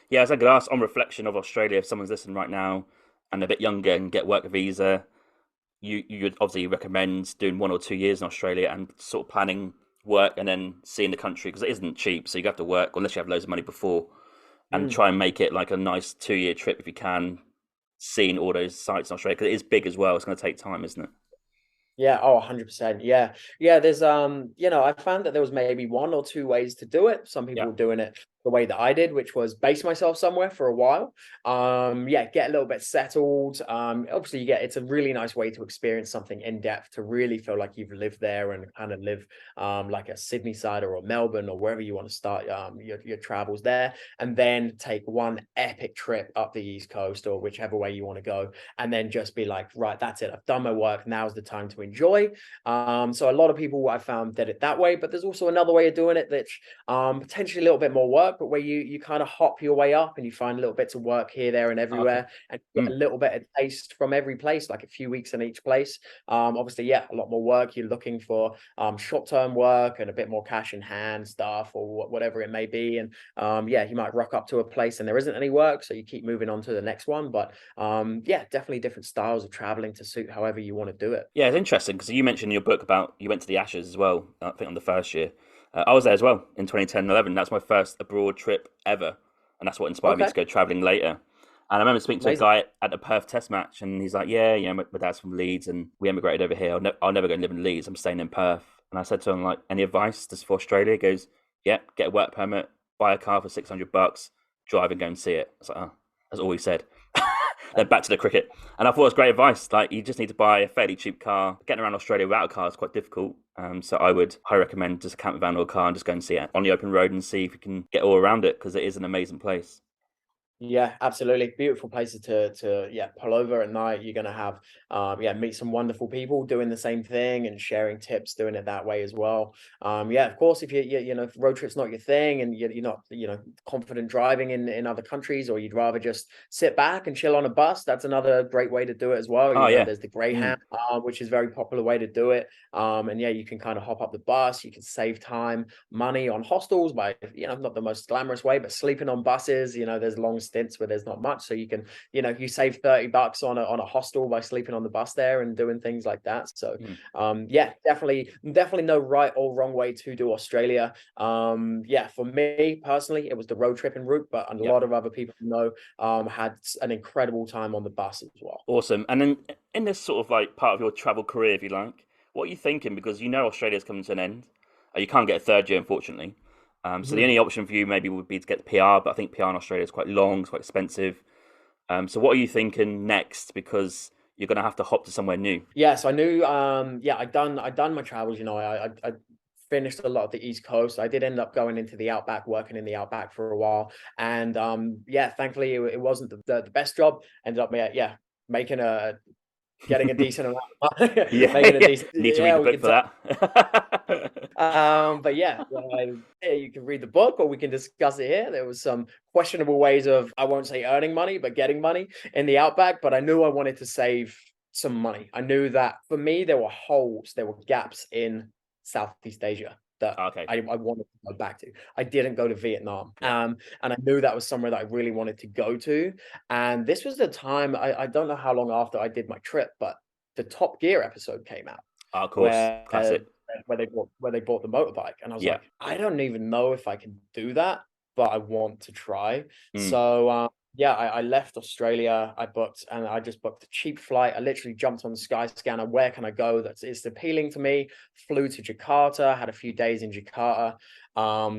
Yeah, as I could ask on reflection of Australia, if someone's listening right now and they're a bit younger and get work visa, you would obviously recommend doing 1 or 2 years in Australia and sort of planning work and then seeing the country because it isn't cheap. So you have to work unless you have loads of money before and Mm. try and make it like a nice 2 year trip if you can, seeing all those sites in Australia because it is big as well. It's going to take time, isn't it? Yeah, oh, 100%. Yeah. Yeah, there's I found that there was maybe one or two ways to do it. Some people Yeah. were doing it the way that I did, which was base myself somewhere for a while. Yeah, get a little bit settled. Obviously it's a really nice way to experience something in depth, to really feel like you've lived there and kind of live like a Sydney side or a Melbourne or wherever you want to start your travels there, and then take one epic trip up the East Coast or whichever way you want to go, and then just be like, right, that's it. I've done my work. Now's the time to enjoy. So a lot of people I found did it that way, but there's also another way of doing it that's potentially a little bit more work, but where you kind of hop your way up and you find little bits of work here, there, and Okay. everywhere, and get a Mm. little bit of taste from every place, like a few weeks in each place. Obviously, yeah, a lot more work. You're looking for short-term work and a bit more cash in hand stuff or whatever it may be. And yeah, you might rock up to a place and there isn't any work, so you keep moving on to the next one. But yeah, definitely different styles of traveling to suit however you want to do it. Yeah, it's interesting because you mentioned in your book about you went to the Ashes as well. I think on the first year, I was there as well in 2010 and 11. That's my first abroad trip ever, and that's what inspired me Okay, to go traveling later. And I remember speaking to a amazing. guy at the Perth Test match, and he's like, "Yeah, my dad's from Leeds, and we emigrated over here. I'll never go and live in Leeds. I'm staying in Perth." And I said to him, like, "Any advice just for Australia?" He goes, "Yeah, get a work permit, buy a car for $600, drive and go and see it." I was like, "Oh, that's all he said." Then back to the cricket. And I thought it was great advice. Like, you just need to buy a fairly cheap car. Getting around Australia without a car is quite difficult. So I would highly recommend just a camper van or a car and just go and see it on the open road and see if you can get all around it, because it is an amazing place. Yeah, absolutely. Beautiful places to pull over at night. You're gonna have meet some wonderful people doing the same thing and sharing tips, doing it that way as well. Yeah, of course, if if road trip's not your thing and you're not confident driving in other countries, or you'd rather just sit back and chill on a bus, that's another great way to do it as well. Oh, yeah. There's the Greyhound, which is a very popular way to do it. And yeah, you can kind of hop up the bus. You can save time, money on hostels by not the most glamorous way, but sleeping on buses. There's long stints where there's not much, so you can you save $30 on a hostel by sleeping on the bus there and doing things like that. So yeah, definitely no right or wrong way to do Australia. Yeah, for me personally it was the road tripping route, but a lot of other people had an incredible time on the bus as well. Awesome. And then in this sort of like part of your travel career, if you like, what are you thinking? Because Australia's coming to an end. You can't get a third year, unfortunately. So the only option for you maybe would be to get the PR, but I think PR in Australia is quite long, it's quite expensive. So what are you thinking next? Because you're going to have to hop to somewhere new. Yeah, so I knew, I'd done my travels. I finished a lot of the East Coast. I did end up going into the Outback, working in the Outback for a while. And thankfully it wasn't the best job. Ended up, getting a decent amount of money. Yeah, making a decent, need to read the book for that. but you can read the book, or we can discuss it here. There was some questionable ways of, I won't say earning money, but getting money in the Outback. But I knew I wanted to save some money. I knew that for me, there were gaps in Southeast Asia that I wanted to go back to. I didn't go to Vietnam. And I knew that was somewhere that I really wanted to go to. And this was the time, I don't know how long after I did my trip, but the Top Gear episode came out. Oh, of course, classic. Where they bought the motorbike. And I was like, I don't even know if I can do that, but I want to try. So I left Australia. I just booked a cheap flight. I literally jumped on the Skyscanner. Where can I go it's appealing to me? Flew to Jakarta, had a few days in Jakarta,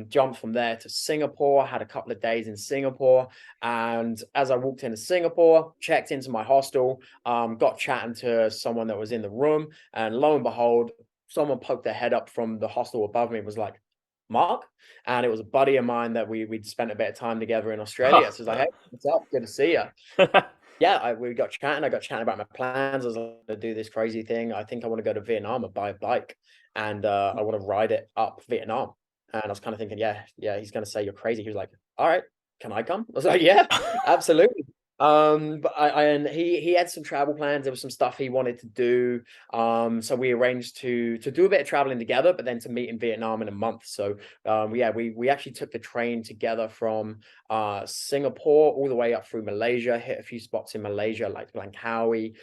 jumped from there to Singapore, had a couple of days in Singapore. And as I walked into Singapore, checked into my hostel, got chatting to someone that was in the room, and lo and behold, someone poked their head up from the hostel above me and was like, Mark. And it was a buddy of mine that we'd spent a bit of time together in Australia. So I was like, hey, what's up? Good to see you. We got chatting. I got chatting about my plans. I was going to do this crazy thing. I think I want to go to Vietnam and buy a bike, and I want to ride it up Vietnam. And I was kind of thinking, he's going to say you're crazy. He was like, all right, can I come? I was like, yeah, absolutely. But and he had some travel plans. There was some stuff he wanted to do. So we arranged to do a bit of traveling together, but then to meet in Vietnam in a month. So we actually took the train together from Singapore all the way up through Malaysia, hit a few spots in Malaysia like Langkawi,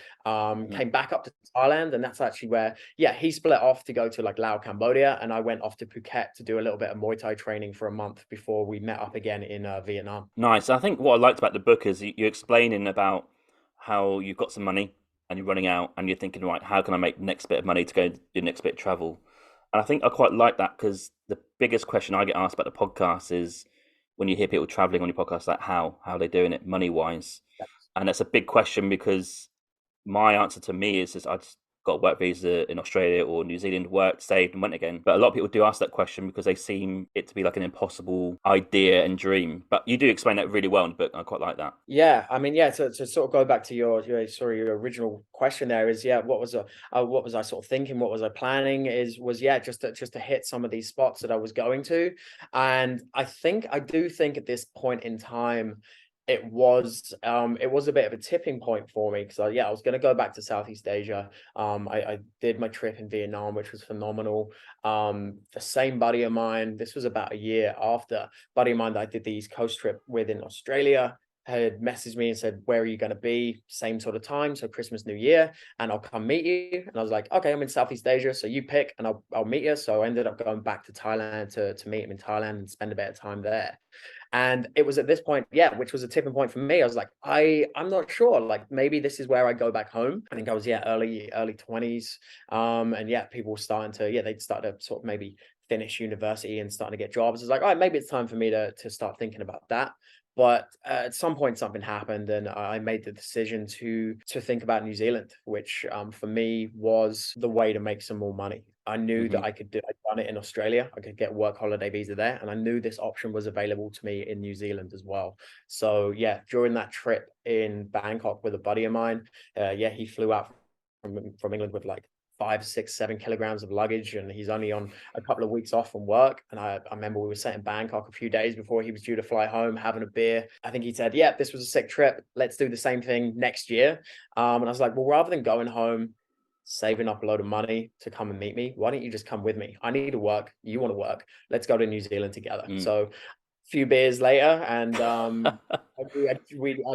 came back up to Thailand, and that's actually where he split off to go to like Laos, Cambodia, and I went off to Phuket to do a little bit of Muay Thai training for a month before we met up again in Vietnam. Nice. I think what I liked about the book is you explaining about how you've got some money and you're running out, and you're thinking, right, how can I make the next bit of money to go do the next bit of travel? And I think I quite like that, because the biggest question I get asked about the podcast is, when you hear people traveling on your podcast, like how are they doing it money wise? Yes. And that's a big question, because my answer to me is I just got a work visa in Australia or New Zealand, worked, saved, and went again. But a lot of people do ask that question because they seem it to be like an impossible idea and dream. But you do explain that really well in the book. I quite like that. Yeah, I mean, to sort of go back to your original question there is, what was I sort of thinking? What was I planning? Just to hit some of these spots that I was going to. And I do think at this point in time, it was a bit of a tipping point for me, because I was going to go back to Southeast Asia. I did my trip in Vietnam, which was phenomenal. The same buddy of mine, this was about a year after, buddy of mine that I did the East Coast trip with in Australia, had messaged me and said, where are you going to be? Same sort of time, so Christmas, New Year, and I'll come meet you. And I was like, okay, I'm in Southeast Asia, so you pick and I'll meet you. So I ended up going back to Thailand to meet him in Thailand and spend a bit of time there. And it was at this point, which was a tipping point for me. I was like, I'm not sure. Like, maybe this is where I go back home. I think I was early 20s. And people were starting to they'd start to sort of maybe finish university and starting to get jobs. It's like, all right, maybe it's time for me to start thinking about that. But at some point, something happened, and I made the decision to think about New Zealand, which for me was the way to make some more money. I knew that Hmm. I could do. I'd done it in Australia. I could get work holiday visa there, and I knew this option was available to me in New Zealand as well. So yeah, during that trip in Bangkok with a buddy of mine, yeah, he flew out from England with like 5, 6, 7 kilograms of luggage, and he's only on a couple of weeks off from work. And I remember we were sat in Bangkok a few days before he was due to fly home, having a beer. I think he said, "Yeah, this was a sick trip. Let's do the same thing next year." And I was like, "Well, rather than going home, saving up a load of money to come and meet me, why don't you just come with me? I need to work. You want to work. Let's go to New Zealand together." Mm. So few beers later, and I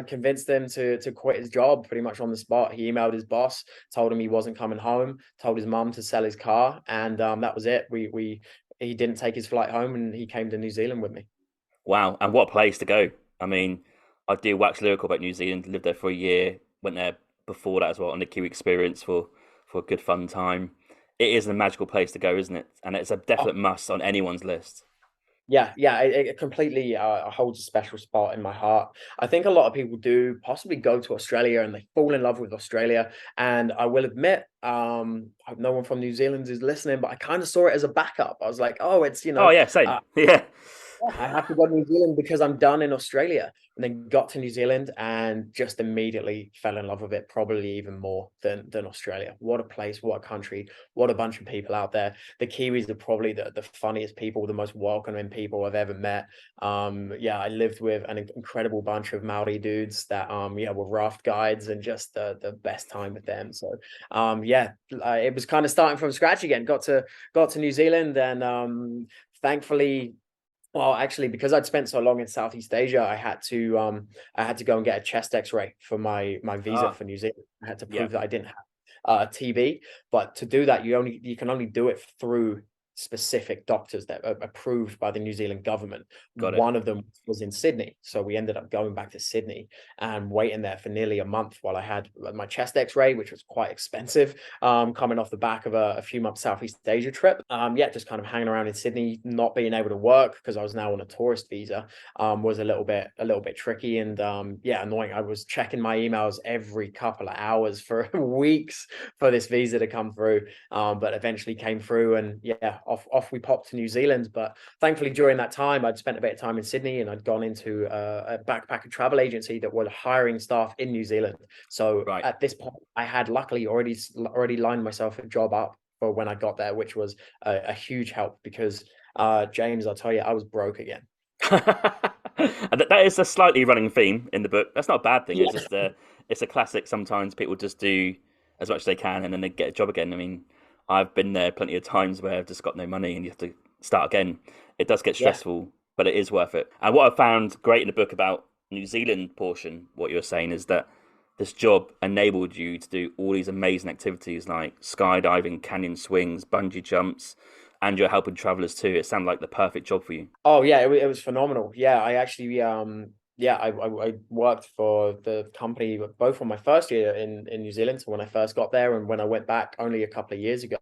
convinced him to quit his job pretty much on the spot. He emailed his boss, told him he wasn't coming home, told his mum to sell his car, and that was it. We He didn't take his flight home, and he came to New Zealand with me. Wow, and what a place to go. I mean, I do wax lyrical about New Zealand, lived there for a year, went there before that as well on the Kiwi experience for a good fun time. It is a magical place to go, isn't it? And it's a definite must on anyone's list. Yeah, yeah, it completely holds a special spot in my heart. I think a lot of people do possibly go to Australia and they fall in love with Australia. And I will admit, I hope no one from New Zealand is listening, but I kind of saw it as a backup. I was like, oh, it's, Oh yeah, same. Yeah. I have to go to New Zealand because I'm done in Australia. And then got to New Zealand and just immediately fell in love with it, probably even more than Australia. What a place, what a country, what a bunch of people out there. The Kiwis are probably the funniest people, the most welcoming people I've ever met. Yeah, I lived with an incredible bunch of Maori dudes that yeah, were raft guides, and just the best time with them. So yeah, it was kind of starting from scratch again. Got to New Zealand, and thankfully, well, actually, because I'd spent so long in Southeast Asia, I had to go and get a chest X-ray for my visa Ah, for New Zealand. I had to yeah, prove that I didn't have TB, but to do that, you can only do it through specific doctors that are approved by the New Zealand government. got it. One of them was in Sydney, so we ended up going back to Sydney and waiting there for nearly a month while I had my chest X-ray, which was quite expensive, coming off the back of a few month Southeast Asia trip. Yeah, just kind of hanging around in Sydney, not being able to work because I was now on a tourist visa, was a little bit tricky, and yeah, annoying. I was checking my emails every couple of hours for weeks for this visa to come through, but eventually came through, and yeah, off we popped to New Zealand. But thankfully, during that time, I'd spent a bit of time in Sydney, and I'd gone into a backpacker travel agency that were hiring staff in New Zealand. So Right. at this point, I had luckily already lined myself a job up for when I got there, which was a huge help because James, I'll tell you, I was broke again. And that is a slightly running theme in the book. That's not a bad thing. Yeah. It's just it's a classic. Sometimes people just do as much as they can and then they get a job again. I mean, I've been there plenty of times where I've just got no money and you have to start again. It does get Yeah. stressful, but it is worth it. And what I found great in the book about New Zealand portion, what you're saying is that this job enabled you to do all these amazing activities like skydiving, canyon swings, bungee jumps, and you're helping travelers too. It sounded like the perfect job for you. Oh yeah, it was phenomenal. Yeah, I actually yeah, I worked for the company both on my first year in New Zealand, so when I first got there, and when I went back only a couple of years ago,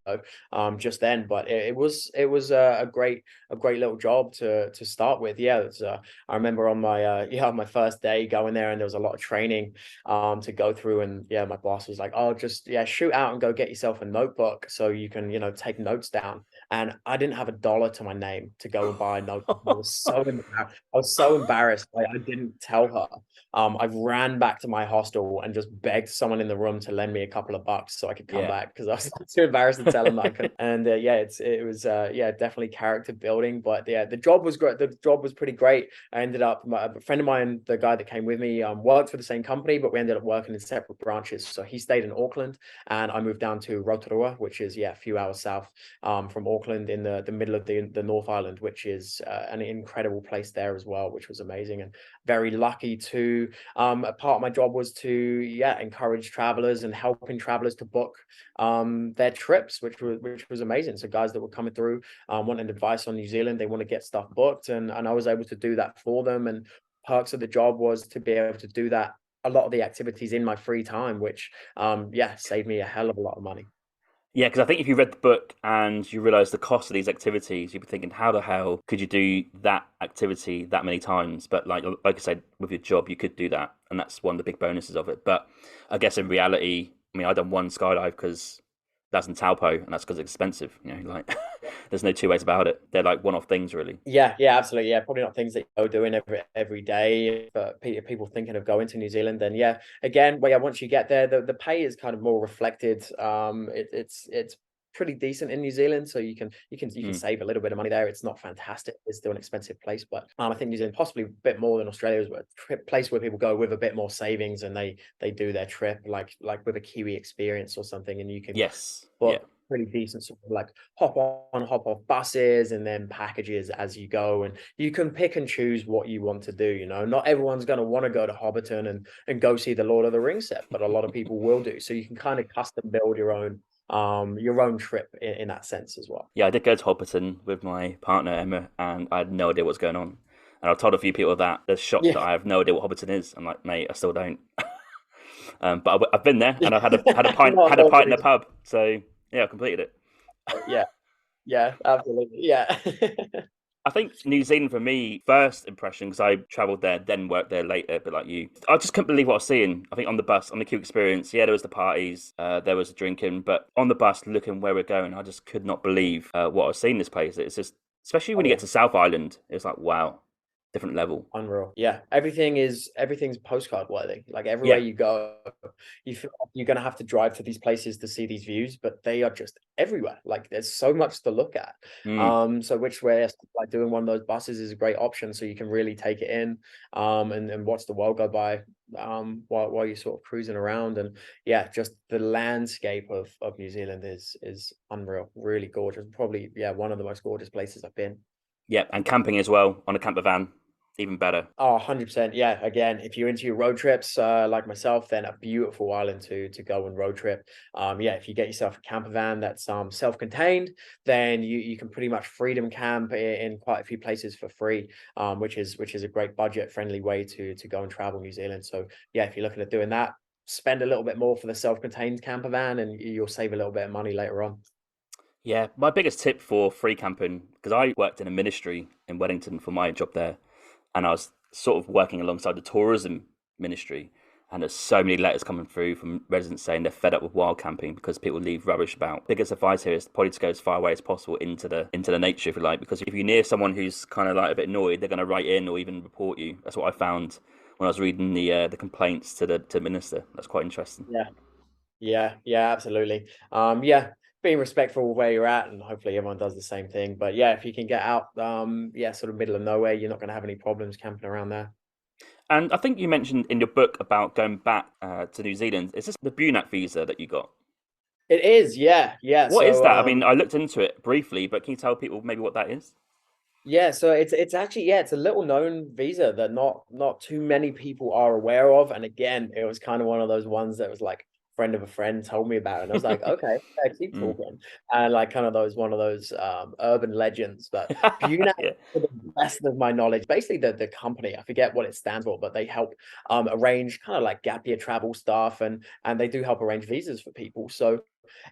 just then. But it was a great little job to start with. Yeah, it's, I remember on my yeah, on my first day going there, and there was a lot of training to go through, and yeah, my boss was like, "Oh, just yeah, shoot out and go get yourself a notebook so you can, take notes down." And I didn't have a dollar to my name to go and buy a notebook. I was so embarrassed. I didn't tell her. I ran back to my hostel and just begged someone in the room to lend me a couple of bucks so I could come Yeah. back because I was too embarrassed to tell them that I couldn't. And yeah, it was yeah, definitely character building. But yeah, the job was great. The job was pretty great. I ended up, a friend of mine, the guy that came with me, worked for the same company, but we ended up working in separate branches. So he stayed in Auckland, and I moved down to Rotorua, which is yeah, a few hours south from Auckland, in the middle of the North Island, which is an incredible place there as well, which was amazing. And very lucky to a part of my job was to yeah, encourage travelers and helping travelers to book their trips, which was amazing. So guys that were coming through wanting advice on New Zealand, they want to get stuff booked, and I was able to do that for them. And perks of the job was to be able to do that, a lot of the activities in my free time, which yeah, saved me a hell of a lot of money. Yeah, because I think if you read the book and you realise the cost of these activities, you'd be thinking, how the hell could you do that activity that many times? But like I said, with your job, you could do that, and that's one of the big bonuses of it. But I guess in reality, I mean, I done one skydive because that's in Taupo, and that's because it's expensive. Like there's no two ways about it. They're like one-off things, really. Yeah, yeah, absolutely. Yeah, probably not things that you're doing every day. But people thinking of going to New Zealand, then yeah, again, well, yeah, once you get there, the pay is kind of more reflected. It's pretty decent in New Zealand, so you can Mm. save a little bit of money there. It's not fantastic. It's still an expensive place, but I think New Zealand possibly a bit more than Australia is a place where people go with a bit more savings and they do their trip like with a Kiwi experience or something, and you can Yes. Yeah. book pretty decent sort of like hop on, hop off buses and then packages as you go. And you can pick and choose what you want to do. Not everyone's going to want to go to Hobbiton and go see the Lord of the Rings set, but a lot of people will do. So you can kind of custom build your own trip in that sense as well. Yeah, I did go to Hobbiton with my partner Emma, and I had no idea what's going on. And I've told a few people that they're shocked Yeah. that I have no idea what Hobbiton is. I'm like, mate, I still don't. But I've been there, and I've had a pint Not had a pint in nobody. a pub. So yeah, I completed it. Yeah. Yeah, absolutely. Yeah. I think New Zealand for me, first impression, because I travelled there, then worked there later, but like you, I just couldn't believe what I was seeing. I think on the bus, on the Q experience, yeah, there was the parties, there was the drinking, but on the bus, looking where we're going, I just could not believe what I was seeing in this place. It's just, especially when Oh you get yeah. to South Island, it's like, wow, different level. Unreal. Yeah. Everything's postcard worthy. Like everywhere Yeah. you go, you feel like you're gonna have to drive to these places to see these views, but they are just everywhere. Like there's so much to look at. Mm. So which way like doing one of those buses is a great option so you can really take it in and watch the world go by while you're sort of cruising around. And yeah, just the landscape of New Zealand is unreal, really gorgeous. Probably, yeah, one of the most gorgeous places I've been. Yeah, and camping as well on a camper van, even better. Oh, 100%. Yeah. Again, if you're into your road trips, like myself, then a beautiful island to go and road trip. Yeah, if you get yourself a camper van that's self-contained, then you can pretty much freedom camp in quite a few places for free, which is a great budget-friendly way to go and travel New Zealand. So yeah, if you're looking at doing that, spend a little bit more for the self-contained camper van, and you'll save a little bit of money later on. Yeah, my biggest tip for free camping, because I worked in a ministry in Wellington for my job there, and I was sort of working alongside the tourism ministry. And there's so many letters coming through from residents saying they're fed up with wild camping because people leave rubbish about. Biggest advice here is probably to go as far away as possible into the nature, if you like, because if you're near someone who's kind of like a bit annoyed, they're going to write in or even report you. That's what I found when I was reading the complaints to the minister. That's quite interesting. Yeah. Yeah, yeah, absolutely. Yeah, being respectful of where you're at, and hopefully everyone does the same thing. But yeah, if you can get out, yeah, sort of middle of nowhere, you're not going to have any problems camping around there. And I think you mentioned in your book about going back to New Zealand. Is this the BUNAC visa that you got? It is, yeah, yeah. What is So, that? I mean, I looked into it briefly, but can you tell people maybe what that is? yeah, so it's actually, yeah, it's a little known visa that not too many people are aware of. And again, it was kind of one of those ones that was like friend of a friend told me about it. And I was like, okay, yeah, keep Mm. talking. And like kind of those one of those urban legends. But BUNAC, Yeah. to the best of my knowledge, basically the company, I forget what it stands for, but they help arrange kind of like gap year travel stuff, and they do help arrange visas for people. So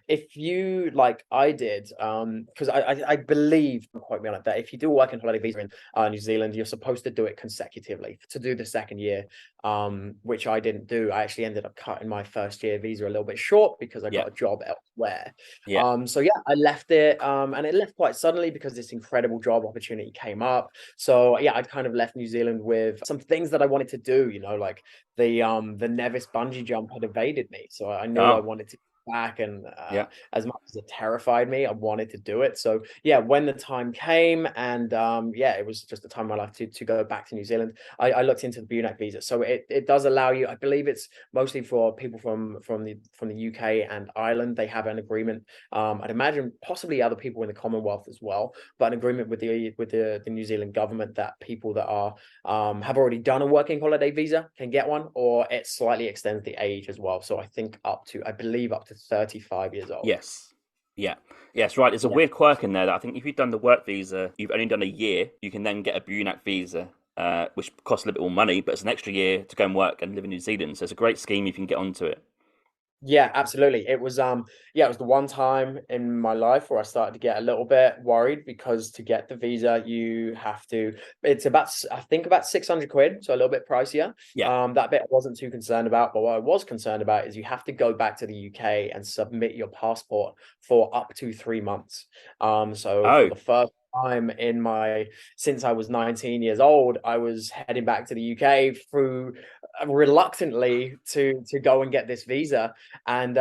if you like I did, because I believe, don't quote me on it, that if you do a working holiday visa in New Zealand, you're supposed to do it consecutively to do the second year, which I didn't do. I actually ended up cutting my first year visa a little bit short because I Yeah. got a job elsewhere. Yeah. So yeah, I left it, and it left quite suddenly because this incredible job opportunity came up. So yeah, I'd kind of left New Zealand with some things that I wanted to do, like the Nevis bungee jump had evaded me. So I knew I Oh, wanted to back, and yeah. as much as it terrified me, I wanted to do it. So yeah, when the time came, and yeah, it was just the time in my life to go back to New Zealand, I looked into the BUNAC visa. So it does allow you, I believe it's mostly for people from the UK and Ireland. They have an agreement, I'd imagine possibly other people in the Commonwealth as well, but an agreement with the New Zealand government that people that are have already done a working holiday visa can get one, or it slightly extends the age as well. So I think I believe up to 35 years old. Yes. Yeah. Yes, right. There's a Yeah. weird quirk in there that I think if you've done the work visa, you've only done a year, you can then get a BUNAC visa, which costs a little bit more money, but it's an extra year to go and work and live in New Zealand. So it's a great scheme if you can get onto it. Yeah, absolutely. It was yeah, it was the one time in my life where I started to get a little bit worried because to get the visa you have to it's about I think about 600 quid, so a little bit pricier. Yeah. That bit I wasn't too concerned about, but what I was concerned about is you have to go back to the UK and submit your passport for up to 3 months. So for Oh, the first time in my since I was 19 years old, I was heading back to the UK through reluctantly to go and get this visa. And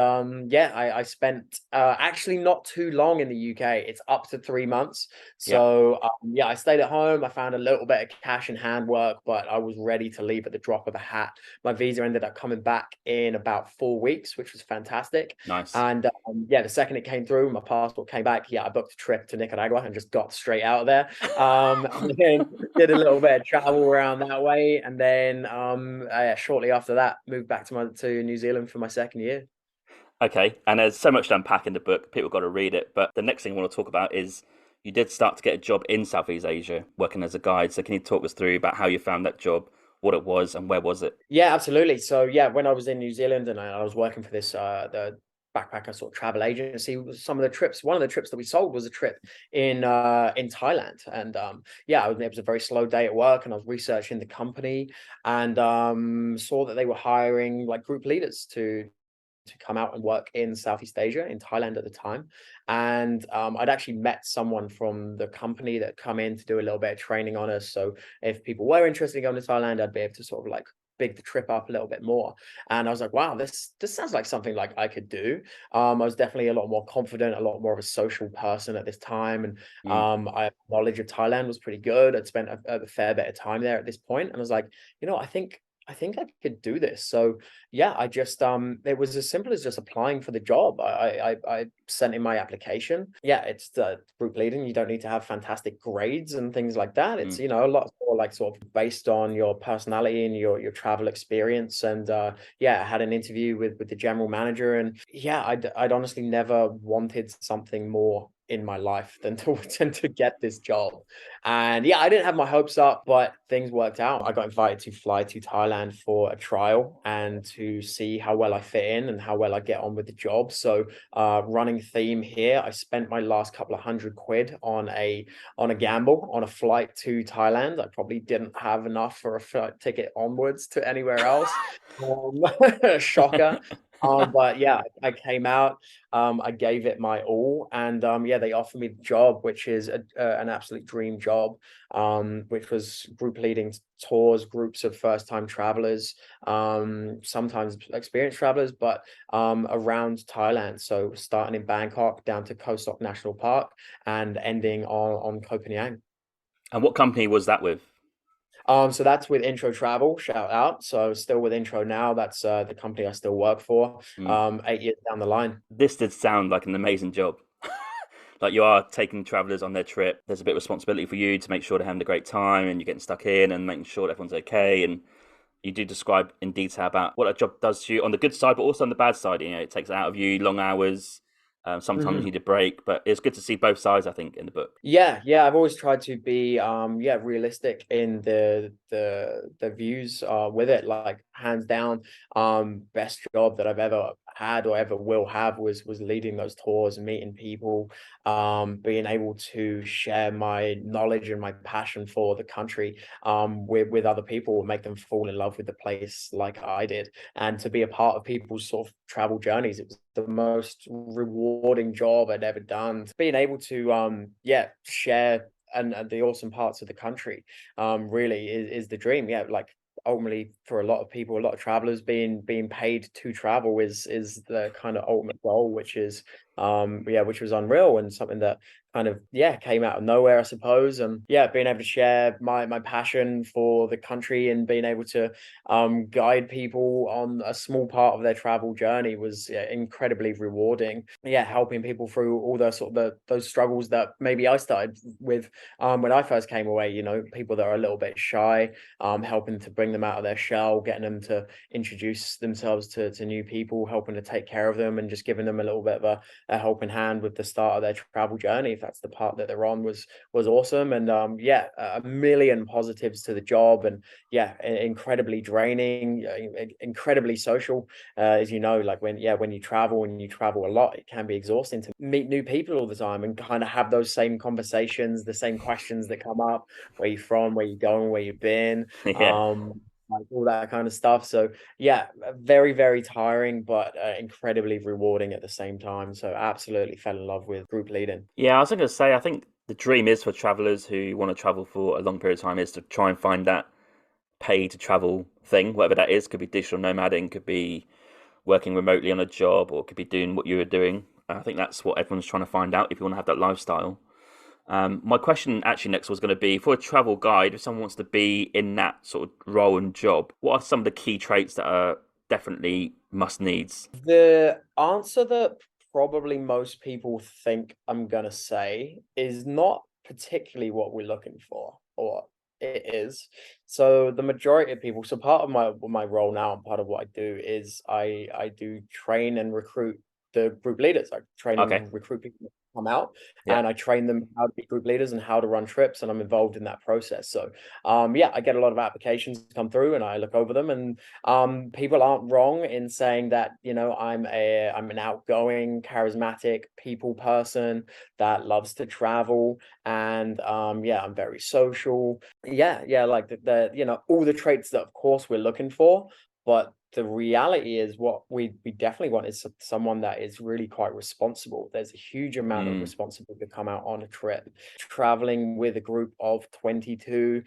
yeah, I spent actually not too long in the UK. It's up to 3 months. yeah. So yeah, I stayed at home. I found a little bit of cash and handwork, but I was ready to leave at the drop of a hat. My visa ended up coming back in about 4 weeks, which was fantastic. Nice. And yeah, the second it came through, my passport came back. Yeah, I booked a trip to Nicaragua and just got straight out of there. And then did a little bit of travel around that way, and then shortly after that, moved back to New Zealand for my second year. Okay, and there's so much to unpack in the book. People got to read it. But the next thing I want to talk about is you did start to get a job in Southeast Asia, working as a guide. So can you talk us through about how you found that job, what it was, and where was it? Yeah, absolutely. So yeah, when I was in New Zealand and I was working for this the backpacker sort of travel agency, some of the trips, one of the trips that we sold was a trip in Thailand. And yeah, it was a very slow day at work and I was researching the company and saw that they were hiring like group leaders to come out and work in Southeast Asia, in Thailand at the time. And I'd actually met someone from the company that come in to do a little bit of training on us. So if people were interested in going to Thailand, I'd be able to sort of like big the trip up a little bit more. And I was like, wow, this sounds like something like I could do. I was definitely a lot more confident, a lot more of a social person at this time. And Mm. I knowledge of Thailand was pretty good. I'd spent a fair bit of time there at this point. And I was like, I think I could do this. So yeah, I just it was as simple as just applying for the job. I sent in my application. Yeah, it's the group leading. You don't need to have fantastic grades and things like that. It's Mm. a lot more like sort of based on your personality and your travel experience. And yeah, I had an interview with the general manager, and yeah, I'd honestly never wanted something more in my life than to than to get this job. And yeah, I didn't have my hopes up, but things worked out. I got invited to fly to Thailand for a trial and to see how well I fit in and how well I get on with the job. So, running theme here, I spent my last couple of hundred quid on a gamble on a flight to Thailand. I probably didn't have enough for a flight ticket onwards to anywhere else. Um, Shocker. But yeah, I came out. I gave it my all, and yeah, they offered me the job, which is an absolute dream job, which was group leading tours, groups of first-time travelers, sometimes experienced travelers, but around Thailand. So starting in Bangkok down to Koh Sok National Park and ending on Koh Phangan. And what company was that with? So that's with Intro Travel, shout out. So still with Intro now. That's the company I still work for. Mm. 8 years down the line. This did sound like an amazing job. Like you are taking travelers on their trip. There's a bit of responsibility for you to make sure they're having a great time and you're getting stuck in and making sure everyone's okay. And you do describe in detail about what a job does to you on the good side, but also on the bad side. You know, it takes it out of you, long hours. Sometimes you Mhm. need a break, but it's good to see both sides, I think, in the book. Yeah, yeah, I've always tried to be yeah, realistic in the views with it. Like hands down, best job that I've ever had or ever will have was leading those tours and meeting people, being able to share my knowledge and my passion for the country with other people, make them fall in love with the place like I did, and to be a part of people's sort of travel journeys. It was the most rewarding job I'd ever done. Being able to yeah, share and the awesome parts of the country really is the dream. Yeah, like ultimately for a lot of people, a lot of travelers being paid to travel is the kind of ultimate goal, which is yeah, which was unreal and something that kind of yeah came out of nowhere, I suppose. And yeah, being able to share my passion for the country and being able to guide people on a small part of their travel journey was yeah, incredibly rewarding. Yeah, helping people through all the sort of those struggles that maybe I started with when I first came away. People that are a little bit shy, helping to bring them out of their shell, getting them to introduce themselves to new people, helping to take care of them, and just giving them a little bit of a helping hand with the start of their travel journey, if that's the part that they're on, was awesome. And yeah, a million positives to the job, and yeah, incredibly draining, incredibly social. As you know, like when you travel and you travel a lot, it can be exhausting to meet new people all the time and kind of have those same conversations, the same questions that come up: where you from, where you going, where you've been, Yeah. like all that kind of stuff. So yeah, very, very tiring, but incredibly rewarding at the same time. So absolutely fell in love with group leading. Yeah, I was going to say, I think the dream is for travelers who want to travel for a long period of time is to try and find that pay to travel thing, whatever that is. Could be digital nomading, could be working remotely on a job, or could be doing what you were doing. I think that's what everyone's trying to find out if you want to have that lifestyle. My question actually next was going to be for a travel guide, if someone wants to be in that sort of role and job, what are some of the key traits that are definitely must needs? The answer that probably most people think I'm gonna say is not particularly what we're looking for, or it is. So the majority of people, so part of my role now and part of what I do is I do train and recruit the group leaders. I train Okay. and recruit people to come out, Yeah. and I train them how to be group leaders and how to run trips, and I'm involved in that process. So yeah, I get a lot of applications come through and I look over them, and people aren't wrong in saying that, I'm an outgoing, charismatic people person that loves to travel, and yeah, I'm very social. Yeah, like the all the traits that of course we're looking for, but the reality is what we definitely want is someone that is really quite responsible. There's a huge amount of Mm. responsibility to come out on a trip. Traveling with a group of 22,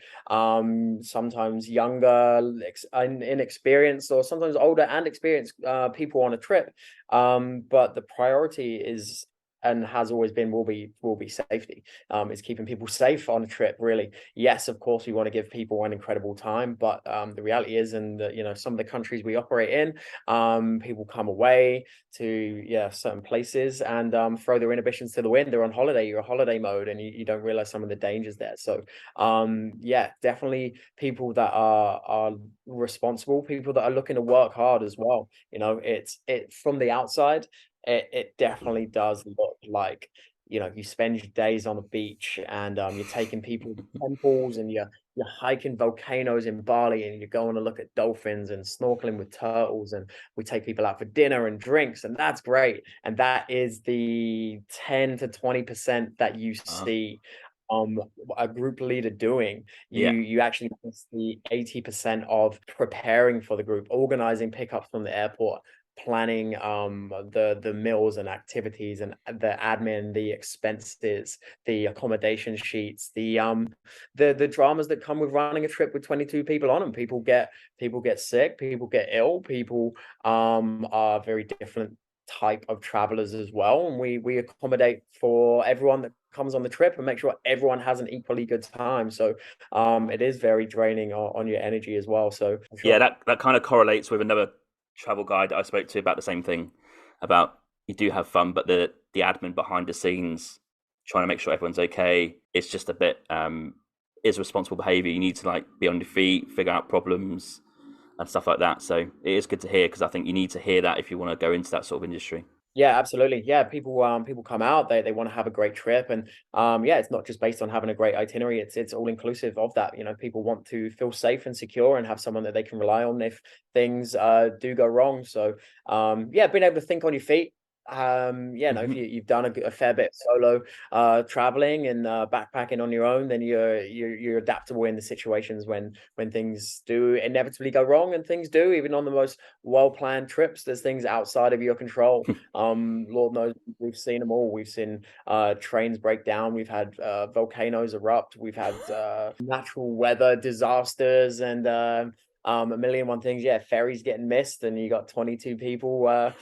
sometimes younger, inexperienced, or sometimes older and experienced people on a trip. But the priority is, and has always been, will be safety. Is keeping people safe on a trip, really. Yes, of course, we want to give people an incredible time, but the reality is, in the some of the countries we operate in, people come away to, yeah, certain places and throw their inhibitions to the wind. They're on holiday, you're on holiday mode, and you don't realize some of the dangers there. So yeah, definitely people that are responsible, people that are looking to work hard as well. It from the outside, it definitely does look like, you spend your days on the beach, and you're taking people to temples, and you're hiking volcanoes in Bali, and you're going to look at dolphins and snorkeling with turtles, and we take people out for dinner and drinks, and that's great. And that is the 10 to 20% that you Uh, see a group leader doing. you yeah. you actually miss the 80% of preparing for the group, organizing pickups from the airport, planning the meals and activities, and the admin, the expenses, the accommodation sheets, the dramas that come with running a trip with 22 people on them. People get sick, people get ill, people are very different type of travelers as well, and we accommodate for everyone that comes on the trip and make sure everyone has an equally good time. So it is very draining on your energy as well, so for Yeah, sure. that kind of correlates with another travel guide that I spoke to about the same thing. About you do have fun, but the admin behind the scenes, trying to make sure everyone's okay, it's just a bit is responsible behaviour. You need to like be on your feet, figure out problems and stuff like that. So it is good to hear because I think you need to hear that if you want to go into that sort of industry. Yeah, absolutely. Yeah, people come out, they want to have a great trip, and yeah, it's not just based on having a great itinerary, it's all inclusive of that. People want to feel safe and secure and have someone that they can rely on if things do go wrong. So yeah, being able to think on your feet. Yeah, no, if Hmm. you've done a fair bit of solo traveling and backpacking on your own, then you're adaptable in the situations when things do inevitably go wrong, and things do, even on the most well-planned trips. There's things outside of your control. Lord knows we've seen them all. We've seen trains break down. We've had volcanoes erupt. We've had natural weather disasters, and a million one things. Yeah, ferries getting missed, and you got 22 people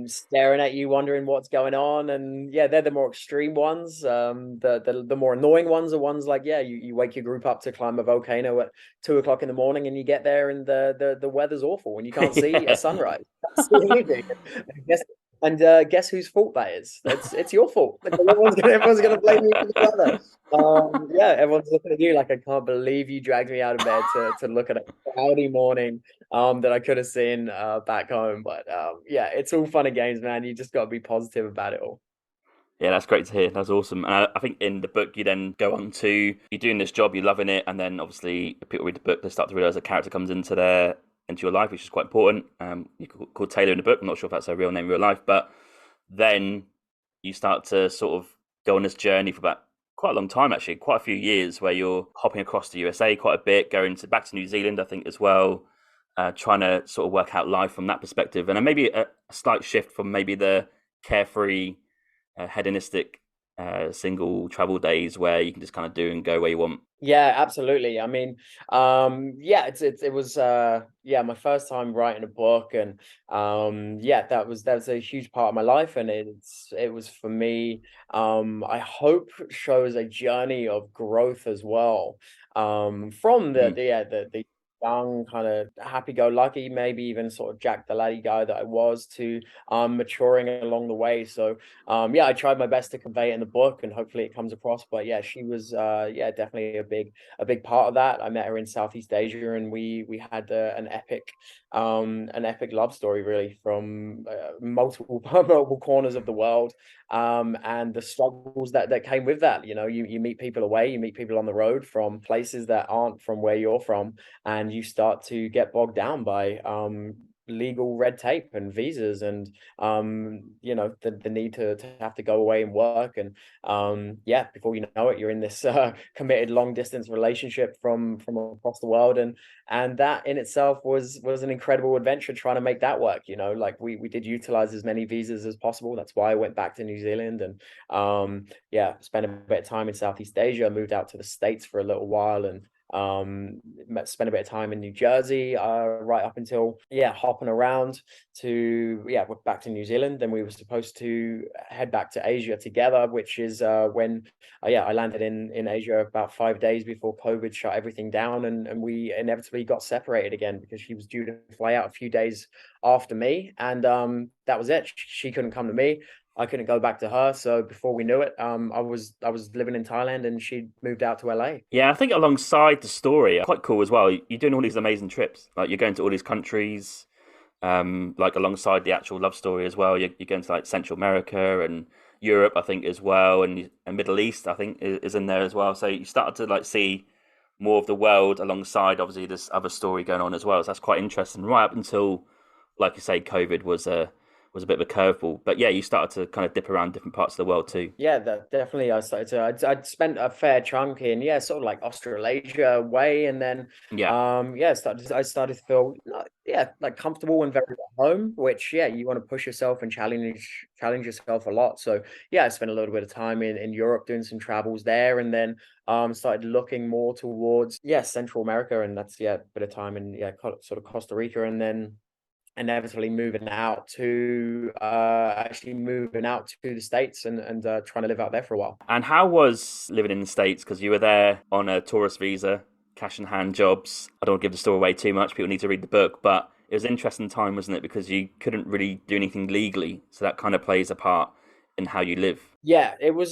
staring at you, wondering what's going on. And yeah, they're the more extreme ones. The more annoying ones are ones like, yeah, you wake your group up to climb a volcano at 2 o'clock in the morning, and you get there, and the weather's awful, and you can't see a Yeah. sunrise. Can't see anything. And guess whose fault that is? It's your fault. Like, everyone's gonna blame you for the weather. Yeah, everyone's looking at you like I can't believe you dragged me out of bed to look at a cloudy morning that I could have seen back home. But yeah, it's all fun and games, man. You just got to be positive about it all. Yeah, that's great to hear. That's awesome. And I think in the book, you then go on to you're doing this job, you're loving it, and then obviously people read the book, they start to realize a character comes into your life, which is quite important. You called Taylor in the book. I'm not sure if that's her real name, in real life, but then you start to sort of go on this journey for about quite a long time, actually, quite a few years, where you're hopping across the USA quite a bit, going to back to New Zealand, I think, as well, trying to sort of work out life from that perspective, and then maybe a slight shift from maybe the carefree hedonistic single travel days where you can just kind of do and go where you want. Yeah, absolutely. I mean, yeah, it was yeah, my first time writing a book, and yeah, that was a huge part of my life, and it was for me, I hope shows a journey of growth as well. From Mm. the young kind of happy-go-lucky, maybe even sort of Jack the Laddie guy that I was, to maturing along the way. So yeah, I tried my best to convey it in the book, and hopefully it comes across. But yeah, she was yeah, definitely a big part of that. I met her in Southeast Asia, and we had an epic love story, really, from multiple multiple corners of the world, and the struggles that came with that. You know, you meet people away, you meet people on the road from places that aren't from where you're from, and you start to get bogged down by legal red tape and visas, and you know, the need to have to go away and work, and yeah, before you know it, you're in this committed long distance relationship from across the world, and that in itself was an incredible adventure trying to make that work. You know, like we did utilize as many visas as possible. That's why I went back to New Zealand, and yeah, spent a bit of time in Southeast Asia, moved out to the States for a little while, and spent a bit of time in New Jersey, right up until, yeah, hopping around to, yeah, we're back to New Zealand. Then we were supposed to head back to Asia together, which is when yeah, I landed in Asia about 5 days before COVID shut everything down, and we inevitably got separated again because she was due to fly out a few days after me, and that was it. She couldn't come to me, I couldn't go back to her. So before we knew it, I was living in Thailand, and she moved out to LA. Yeah, I think alongside the story, quite cool as well. You're doing all these amazing trips. Like you're going to all these countries, like alongside the actual love story as well. You're going to like Central America and Europe, I think, as well, and Middle East, I think, is in there as well. So you started to like see more of the world alongside obviously this other story going on as well. So that's quite interesting. Right up until, like you say, COVID was a bit of a curveball. But yeah, you started to kind of dip around different parts of the world too. Yeah, that definitely. I started to. I'd spent a fair chunk in, yeah, sort of like Australasia way, and then Yeah. yeah, I started to feel yeah, like comfortable and very at home. Which, yeah, you want to push yourself and challenge yourself a lot. So yeah, I spent a little bit of time in Europe doing some travels there, and then started looking more towards, yeah, Central America, and that's, yeah, a bit of time in, yeah, sort of Costa Rica, and then inevitably actually moving out to the States, and trying to live out there for a while. And how was living in the States? Because you were there on a tourist visa, cash in hand jobs. I don't want to give the story away too much. People need to read the book, but it was an interesting time, wasn't it? Because you couldn't really do anything legally, so that kind of plays a part in how you live. Yeah, it was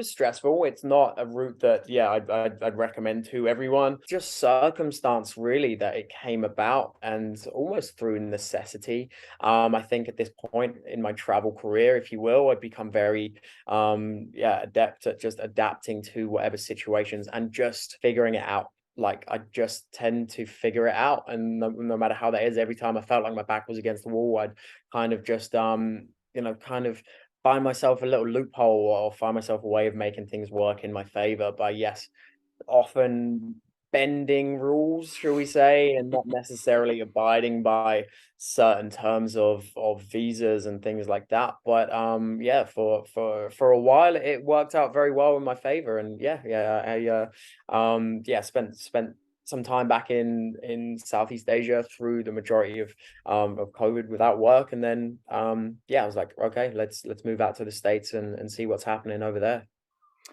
stressful. It's not a route that, yeah, I'd recommend to everyone. Just circumstance, really, that it came about, and almost through necessity. I think at this point in my travel career, if you will, I've become very yeah, adept at just adapting to whatever situations and just figuring it out. Like, I just tend to figure it out, and no matter how that is, every time I felt like my back was against the wall, I'd kind of just you know, kind of find myself a little loophole, or find myself a way of making things work in my favor by, yes, often bending rules, shall we say, and not necessarily abiding by certain terms of visas and things like that. But yeah, for a while it worked out very well in my favor, and yeah, yeah, spent some time back in Southeast Asia through the majority of COVID without work, and then yeah, I was like, okay, let's move out to the States and see what's happening over there.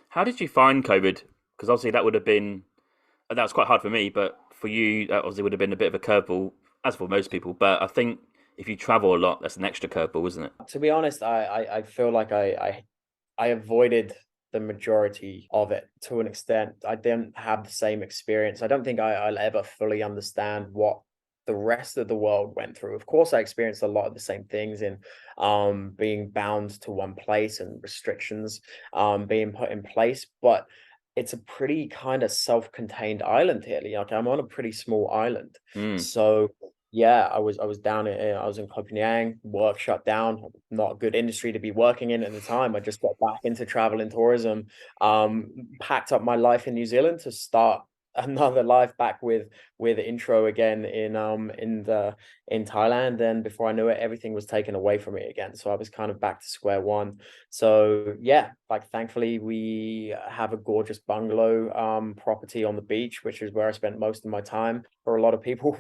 How did you find COVID? Because obviously that was quite hard for me, but for you, that obviously would have been a bit of a curveball, as for most people. But I think if you travel a lot, that's an extra curveball, isn't it? To be honest, I feel like I avoided the majority of it to an extent. I didn't have the same experience. I don't think I'll ever fully understand what the rest of the world went through. Of course, I experienced a lot of the same things in being bound to one place and restrictions being put in place, but it's a pretty kind of self-contained island here. Like I'm on a pretty small island. Mm. So yeah, I was down in I was in Koh Phangan, work shut down, not a good industry to be working in at the time. I just got back into travel and tourism, packed up my life in New Zealand to start another life back with intro again in Thailand. And before I knew it, everything was taken away from me again. So I was kind of back to square one. So yeah, like thankfully we have a gorgeous bungalow property on the beach, which is where I spent most of my time. For a lot of people,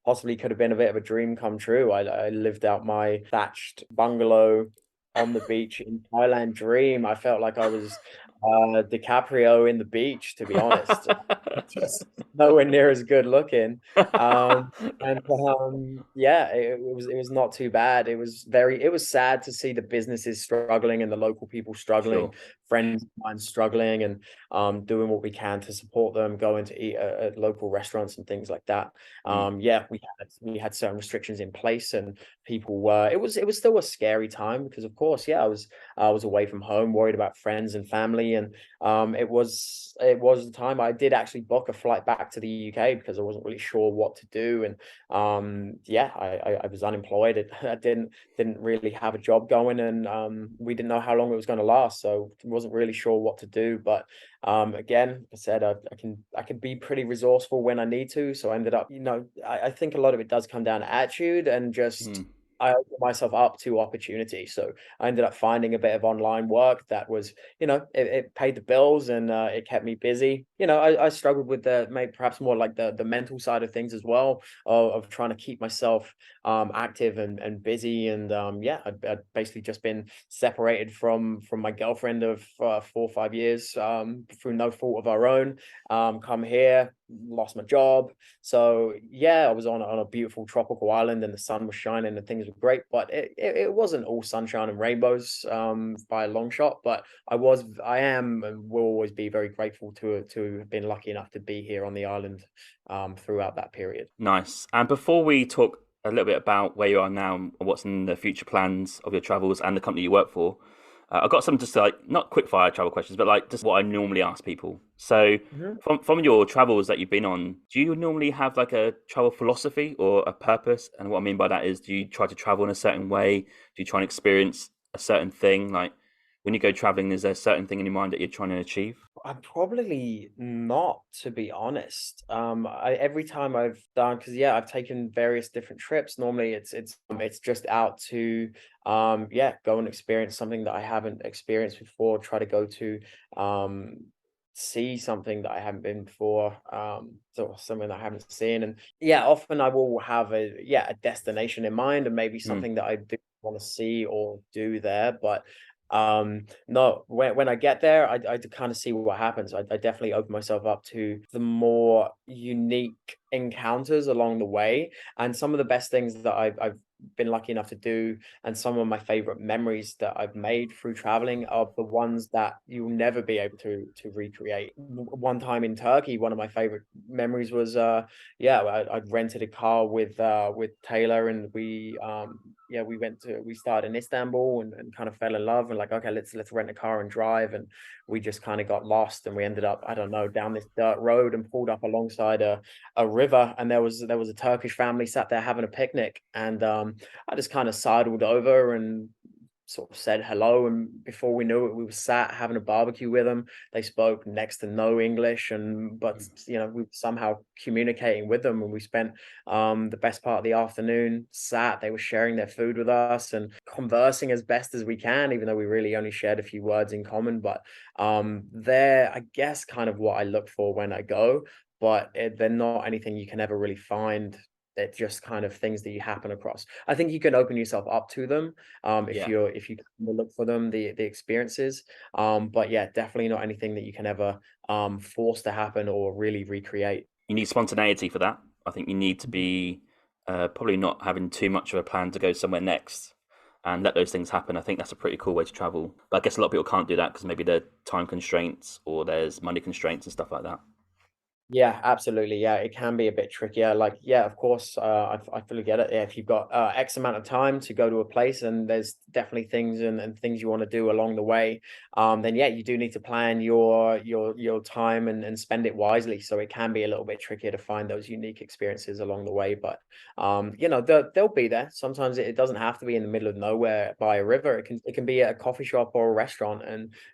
possibly could have been a bit of a dream come true. I lived out my thatched bungalow on the beach in Thailand dream. I felt like I was DiCaprio in the beach, to be honest. Just nowhere near as good looking. Um, and yeah, it was not too bad. It was sad to see the businesses struggling and the local people struggling, Sure. friends of mine struggling, and doing what we can to support them, going to eat at local restaurants and things like that. Mm. Yeah, we had certain restrictions in place, and people were. It was still a scary time because, of course, yeah, I was away from home, worried about friends and family, and it was the time I did actually book a flight back to the UK because I wasn't really sure what to do, and yeah, I was unemployed. I didn't really have a job going, and we didn't know how long it was going to last, so wasn't really sure what to do. But again, I said I can be pretty resourceful when I need to. So I ended up, I think a lot of it does come down to attitude and just Mm. I opened myself up to opportunity. So I ended up finding a bit of online work that was, it paid the bills and it kept me busy. I struggled with the maybe perhaps more like the mental side of things as well, of trying to keep myself active and busy. And yeah, I'd basically just been separated from my girlfriend of 4 or 5 years through no fault of our own. Come here, lost my job. So yeah, I was on a beautiful tropical island and the sun was shining and things were great, but it wasn't all sunshine and rainbows by a long shot. But I am and will always be very grateful to have been lucky enough to be here on the island throughout that period. Nice. And before we talk a little bit about where you are now and what's in the future plans of your travels and the company you work for, I've got some just like not quick fire travel questions, but like just what I normally ask people. So, Mhm. from your travels that you've been on, do you normally have like a travel philosophy or a purpose? And what I mean by that is, do you try to travel in a certain way? Do you try and experience a certain thing? Like when you go traveling, is there a certain thing in your mind that you're trying to achieve? I'm probably not, to be honest. Every time I've done, because yeah, I've taken various different trips. Normally, it's just out to, yeah, go and experience something that I haven't experienced before. Try to go to, um, see something that I haven't been before, so something that I haven't seen. And yeah, often I will have a destination in mind and maybe Mm, something that I do want to see or do there, but. No, when I get there, I kind of see what happens. I definitely open myself up to the more unique encounters along the way, and some of the best things that I've been lucky enough to do, and some of my favorite memories that I've made through traveling are the ones that you'll never be able to recreate. One time in Turkey, one of my favorite memories was yeah, I'd rented a car with Taylor, and yeah, we started in Istanbul and kind of fell in love and like, okay, let's rent a car and drive. And we just kind of got lost and we ended up, I don't know, down this dirt road and pulled up alongside a river. And there was a Turkish family sat there having a picnic. And I just kind of sidled over and sort of said hello, and before we knew it we were sat having a barbecue with them. They spoke next to no English, and but mm, we were somehow communicating with them, and we spent the best part of the afternoon sat. They were sharing their food with us and conversing as best as we can, even though we really only shared a few words in common. But they're, I guess, kind of what I look for when I go, but they're not anything you can ever really find. They're just kind of things that you happen across. I think you can open yourself up to them, if yeah. you look for them, the experiences. But yeah, definitely not anything that you can ever force to happen or really recreate. You need spontaneity for that. I think you need to Mhm. be probably not having too much of a plan to go somewhere next and let those things happen. I think that's a pretty cool way to travel. But I guess a lot of people can't do that because maybe there are time constraints or there's money constraints and stuff like that. Yeah, absolutely. Yeah, it can be a bit trickier. Like, yeah, of course, I fully get it. Yeah, if you've got X amount of time to go to a place and there's definitely things and things you want to do along the way, then yeah, you do need to plan your time and spend it wisely. So it can be a little bit trickier to find those unique experiences along the way. But they'll be there. Sometimes it doesn't have to be in the middle of nowhere by a river. It can be at a coffee shop or a restaurant.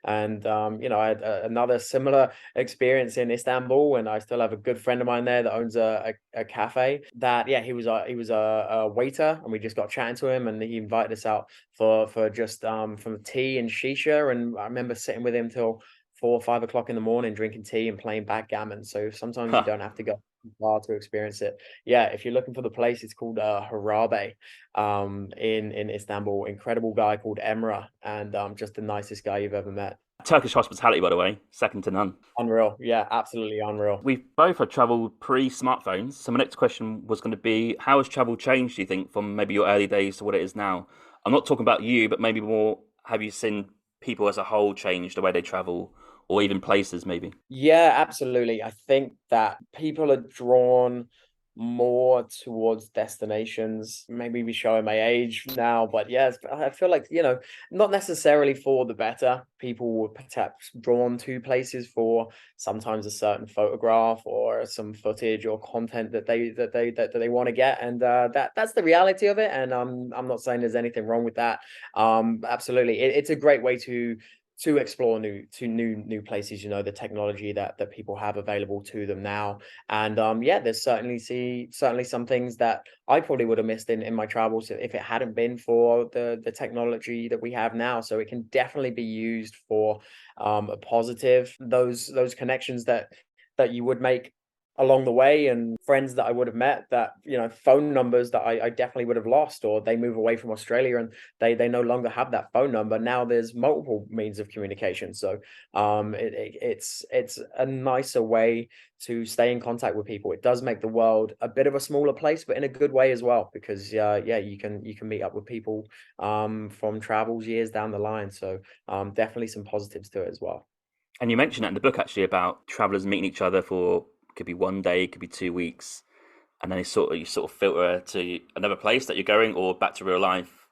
And I had another similar experience in Istanbul, and I still have a good friend of mine there that owns a cafe. That yeah, he was a waiter, and we just got chatting to him, and he invited us out for just from tea and shisha. And I remember sitting with him till 4 or 5 o'clock in the morning, drinking tea and playing backgammon. So sometimes you Huh. don't have to go far to experience it. Yeah, if you're looking for the place, it's called Harabe in Istanbul. Incredible guy called Emra, and just the nicest guy you've ever met. Turkish hospitality, by the way, second to none. Unreal. Yeah, absolutely unreal. We've both had travel pre-smartphones. So my next question was going to be, how has travel changed, do you think, from maybe your early days to what it is now? I'm not talking about you, but maybe more, have you seen people as a whole change the way they travel or even places maybe? Yeah, absolutely. I think that people are drawn more towards destinations. Maybe we showing my age now, but yes, I feel like, not necessarily for the better. People were perhaps drawn to places for sometimes a certain photograph or some footage or content that they want to get. And that's the reality of it. And I'm not saying there's anything wrong with that. Absolutely. It's a great way to explore new places, the technology that people have available to them now. And yeah, there's certainly some things that I probably would have missed in my travels if it hadn't been for the technology that we have now. So it can definitely be used for a positive, those connections that you would make along the way, and friends that I would have met, that phone numbers that I definitely would have lost, or they move away from Australia and they no longer have that phone number. Now there's multiple means of communication. So it's a nicer way to stay in contact with people. It does make the world a bit of a smaller place, but in a good way as well, because yeah, you can meet up with people from travels years down the line. So definitely some positives to it as well. And you mentioned that in the book actually about travelers meeting each other for could be one day, could be 2 weeks, and then you sort of filter to another place that you're going or back to real life.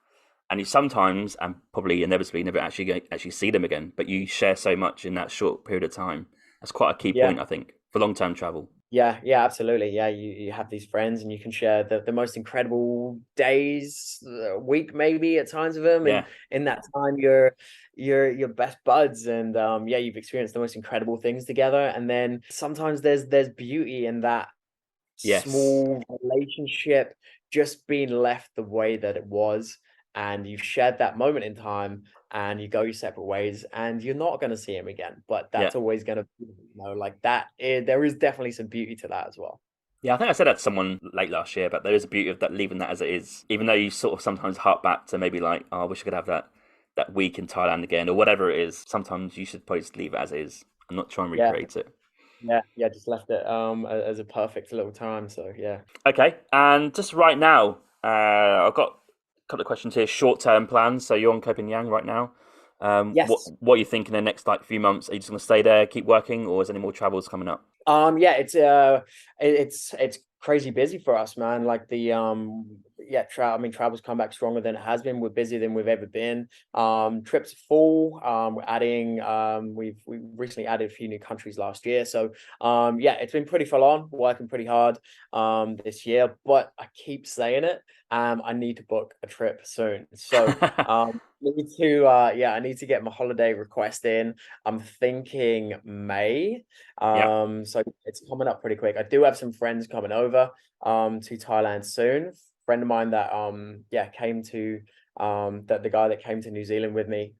And you sometimes and probably inevitably never actually see them again, but you share so much in that short period of time. That's quite a key Yeah. point, I think, for long term travel. Yeah, absolutely. Yeah, you have these friends and you can share the most incredible days, week maybe at times with them, and Yeah. in that time you're best buds, and yeah, you've experienced the most incredible things together. And then sometimes there's beauty in that Yes. small relationship just being left the way that it was, and you've shared that moment in time, and you go your separate ways, and you're not going to see him again, but Yeah. that's always going to be, like that there is definitely some beauty to that as well. Yeah, I think I said that to someone late last year, but there is a beauty of that leaving that as it is. Even though you sort of sometimes hark back to maybe like, oh, I wish I could have that week in Thailand again or whatever it is. Sometimes you should probably just leave it as is and not try and Yeah, recreate it. yeah, just left it as a perfect little time, so yeah. Okay, and just right now, I've got a couple of questions here. Short-term plans. So you're on Koh Phangan right now. What Yes. what are you thinking in the next like few months? Are you just going to stay there, keep working, or is there any more travels coming up? Yeah, it's crazy busy for us, man. Like the yeah, I mean, travel's come back stronger than it has been. We're busier than we've ever been. Trips are full. We're adding we recently added a few new countries last year. So yeah, it's been pretty full on, working pretty hard this year, but I keep saying it. I need to book a trip soon. So I need to get my holiday request in. I'm thinking May. Yeah. So it's coming up pretty quick. I do have some friends coming over to Thailand soon. Friend of mine that yeah came to that the guy that came to New Zealand with me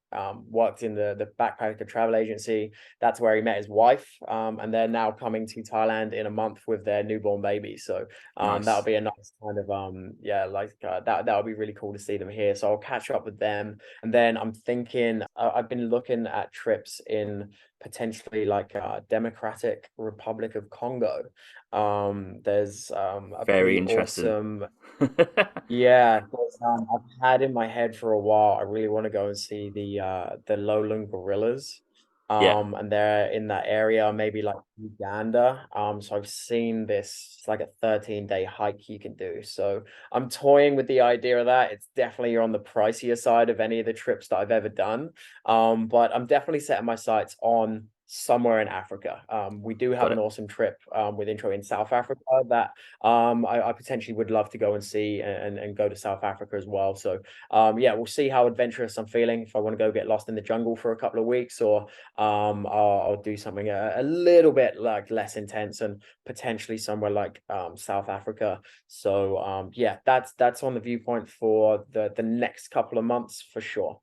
worked in the backpacker travel agency. That's where he met his wife, and they're now coming to Thailand in a month with their newborn baby. So that'll Nice. be a nice kind of that'll be really cool to see them here. So I'll catch up with them, and then I'm thinking I've been looking at trips in potentially like Democratic Republic of Congo. There's a Very pretty interesting. awesome. Yeah, because, I've had in my head for a while. I really want to go and see the lowland gorillas. Yeah, And they're in that area, maybe like Uganda. So I've seen this. It's like a 13-day hike you can do. So I'm toying with the idea of that. It's definitely on the pricier side of any of the trips that I've ever done. But I'm definitely setting my sights on somewhere in Africa. We do have got an it. awesome trip with intro in South Africa that I potentially would love to go and see and go to South Africa as well. So yeah, we'll see how adventurous I'm feeling. If I want to go get lost in the jungle for a couple of weeks, or I'll do something a little bit like less intense and potentially somewhere like South Africa. So yeah, that's on the viewpoint for the next couple of months for sure.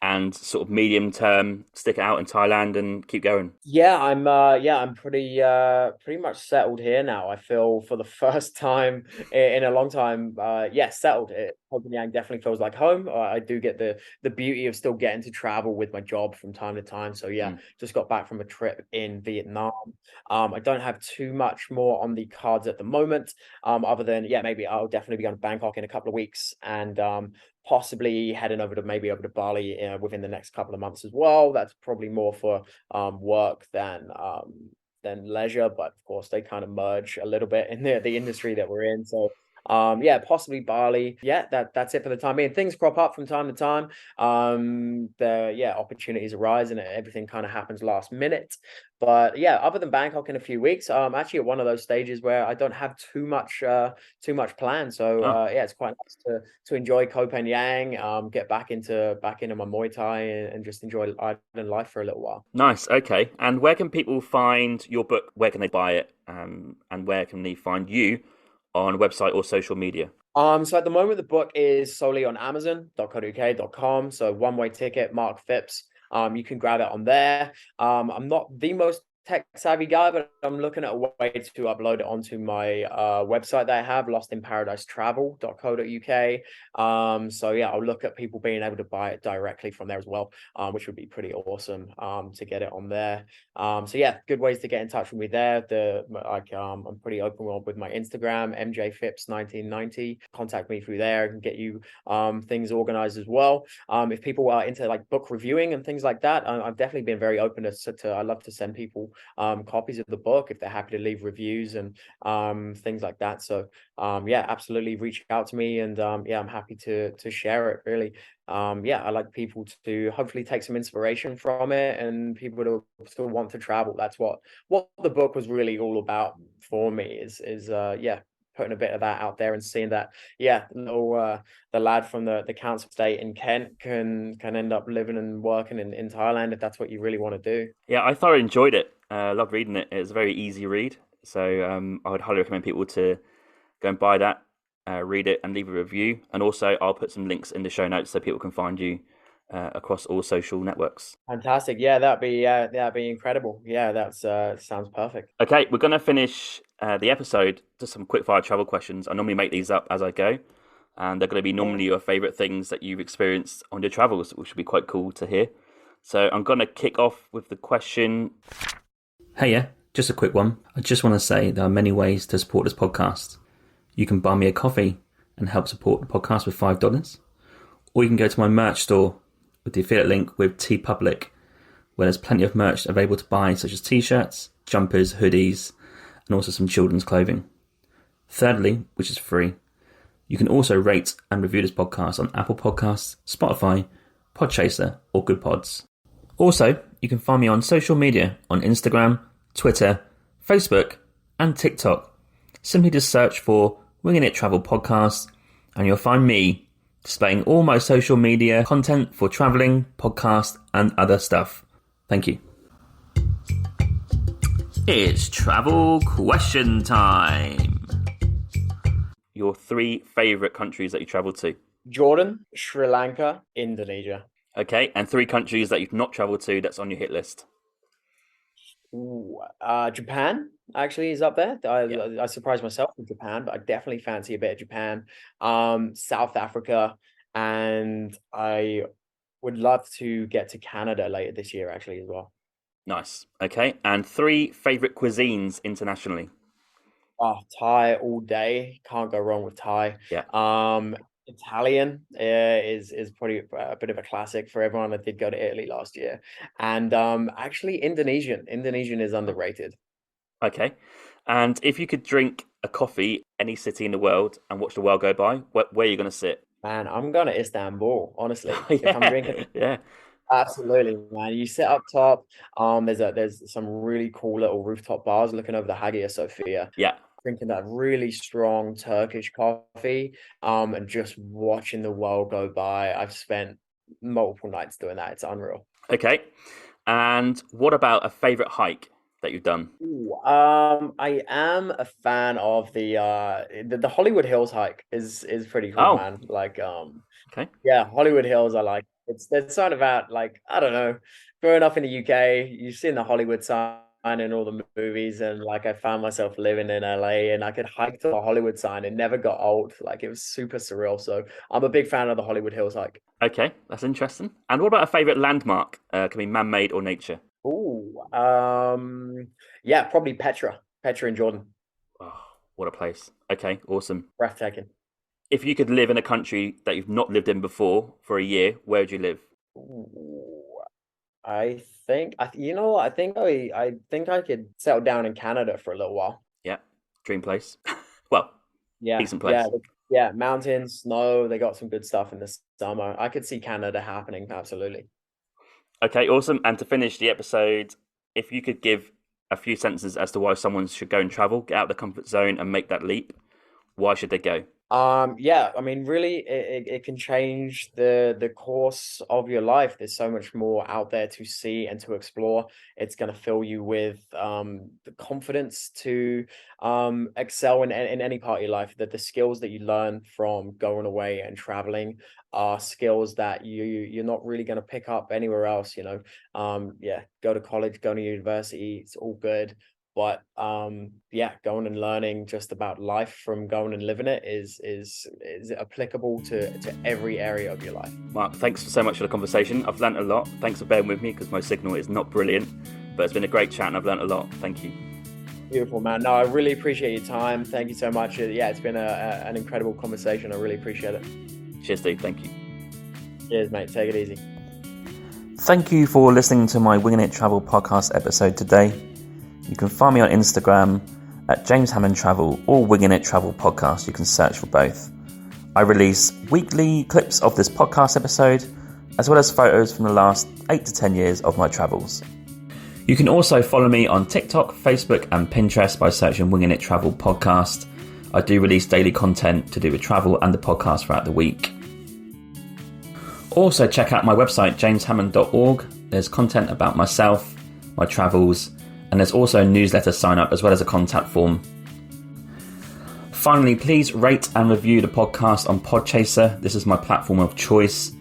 And sort of medium term, stick it out in Thailand and keep going. I'm pretty much settled here now. I feel for the first time in a long time, settled. Koh Phangan definitely feels like home. I do get the beauty of still getting to travel with my job from time to time. So yeah, Mm. just got back from a trip in Vietnam. I don't have too much more on the cards at the moment. Other than maybe I'll definitely be going to Bangkok in a couple of weeks, and possibly heading over to Bali within the next couple of months as well. That's probably more for work than leisure, but of course they kind of merge a little bit in the industry that we're in. So possibly Bali. Yeah, that's it for the time being. Things crop up from time to time. The opportunities arise and everything kind of happens last minute. But yeah, other than Bangkok in a few weeks, I'm actually at one of those stages where I don't have too much planned. So Oh, it's quite nice to enjoy Koh Phangan, get back into my Muay Thai and just enjoy island life for a little while. nice. Okay. And where can people find your book? Where can they buy it? And where can they find you on a website or social media? So at the moment, the book is solely on Amazon.co.uk.com. So one way ticket, Mark Phipps. You can grab it on there. I'm not the most tech savvy guy, but I'm looking at a way to upload it onto my website that I have, lostinparadisetravel.co.uk. So yeah, I'll look at people being able to buy it directly from there as well, which would be pretty awesome to get it on there. So yeah, good ways to get in touch with me there. I'm pretty open with my Instagram, MJPhipps1990. Contact me through there and get you things organized as well. If people are into like book reviewing and things like that, I've definitely been very open to I love to send people copies of the book if they're happy to leave reviews and things like that. So absolutely reach out to me, and I'm happy to share it really. I like people to hopefully take some inspiration from it and people to still want to travel. That's what the book was really all about for me is putting a bit of that out there and seeing that the lad from the council estate in Kent can end up living and working in Thailand if that's what you really want to do. Yeah, I thoroughly enjoyed it. Loved reading it. It was a very easy read. So I would highly recommend people to go and buy that, read it, and leave a review. And also, I'll put some links in the show notes so people can find you across all social networks. Fantastic. That'd be incredible. Yeah, that's sounds perfect. Okay, we're going to finish the episode. Just some quick fire travel questions. I normally make these up as I go. And they're going to be normally your favourite things that you've experienced on your travels, which would be quite cool to hear. So I'm going to kick off with the question. Hey, yeah, just a quick one. I just want to say there are many ways to support this podcast. You can buy me a coffee and help support the podcast with $5. Or you can go to my merch store with the affiliate link with TeePublic, where there's plenty of merch available to buy, such as t-shirts, jumpers, hoodies, and also some children's clothing. Thirdly, which is free, you can also rate and review this podcast on Apple Podcasts, Spotify, Podchaser, or Good Pods. Also, you can find me on social media on Instagram, Twitter, Facebook, and TikTok. Simply just search for Winging It Travel Podcast, and you'll find me displaying all my social media content for travelling, podcast, and other stuff. Thank you. It's travel question time. Your 3 favourite countries that you travelled to? Jordan, Sri Lanka, Indonesia. Okay, and 3 countries that you've not travelled to that's on your hit list. Ooh, Japan actually is up there. Yeah, I surprised myself with Japan, but I definitely fancy a bit of Japan. South Africa, and I would love to get to Canada later this year actually as well. nice. Okay, and 3 favourite cuisines internationally. Oh, Thai all day. Can't go wrong with Thai. Yeah, Italian is probably a bit of a classic for everyone. I did go to Italy last year, and actually Indonesian. Indonesian is underrated. okay. And if you could drink a coffee any city in the world and watch the world go by, where are you going to sit? Man, I'm going to Istanbul, honestly. If I'm Yeah, drinking, yeah, absolutely, man. You sit up top. There's some really cool little rooftop bars looking over the Hagia Sophia, yeah. drinking that really strong Turkish coffee, and just watching the world go by. I've spent multiple nights doing that. It's unreal. Okay. And what about a favourite hike that you've done? Ooh, I am a fan of the Hollywood Hills hike is pretty cool, Oh, man. Like okay. yeah, Hollywood Hills I like. It's there's something about like I don't know, growing up in the UK, you've seen the Hollywood sign in all the movies, and like I found myself living in LA, and I could hike to the Hollywood sign. It never got old. Like it was super surreal. So I'm a big fan of the Hollywood Hills hike. Okay, that's interesting. And what about a favourite landmark? Can be man-made or nature. Ooh, yeah, probably Petra. Petra in Jordan. Oh, what a place. Okay, awesome. Breathtaking. If you could live in a country that you've not lived in before for a year, where would you live? Ooh, I think you know what? I think I could settle down in Canada for a little while. Yeah, dream place. Well, Yeah, decent yeah, place. yeah. Mountains, snow. They got some good stuff in the summer. I could see Canada happening. Absolutely. Okay, awesome. And to finish the episode, if you could give a few sentences as to why someone should go and travel, get out of the comfort zone and make that leap, why should they go? Yeah, I mean, really, it can change the course of your life. There's so much more out there to see and to explore. It's going to fill you with the confidence to excel in any part of your life. That the skills that you learn from going away and traveling are skills that you're not really going to pick up anywhere else. Yeah, go to college, go to university, it's all good. But yeah, going and learning just about life from going and living it is applicable to every area of your life. Mark, thanks so much for the conversation. I've learnt a lot. Thanks for bearing with me because my signal is not brilliant, but it's been a great chat and I've learnt a lot. Thank you. Beautiful, man. No, I really appreciate your time. Thank you so much. Yeah, it's been an incredible conversation. I really appreciate it. Cheers, Steve. Thank you. Cheers, mate. Take it easy. Thank you for listening to my Winging It Travel podcast episode today. You can find me on Instagram at James Hammond Travel or Winging It Travel Podcast. You can search for both. I release weekly clips of this podcast episode, as well as photos from the last 8 to 10 years of my travels. You can also follow me on TikTok, Facebook and Pinterest by searching Winging It Travel Podcast. I do release daily content to do with travel and the podcast throughout the week. Also check out my website, jameshammond.org. There's content about myself, my travels, and there's also a newsletter sign up as well as a contact form. Finally, please rate and review the podcast on Podchaser. This is my platform of choice.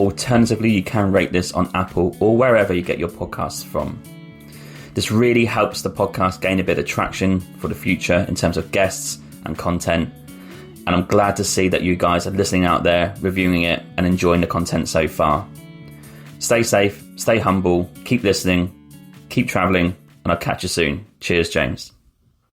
Alternatively, you can rate this on Apple or wherever you get your podcasts from. This really helps the podcast gain a bit of traction for the future in terms of guests and content. And I'm glad to see that you guys are listening out there, reviewing it and enjoying the content so far. Stay safe, stay humble, keep listening, keep travelling, and I'll catch you soon. Cheers, James.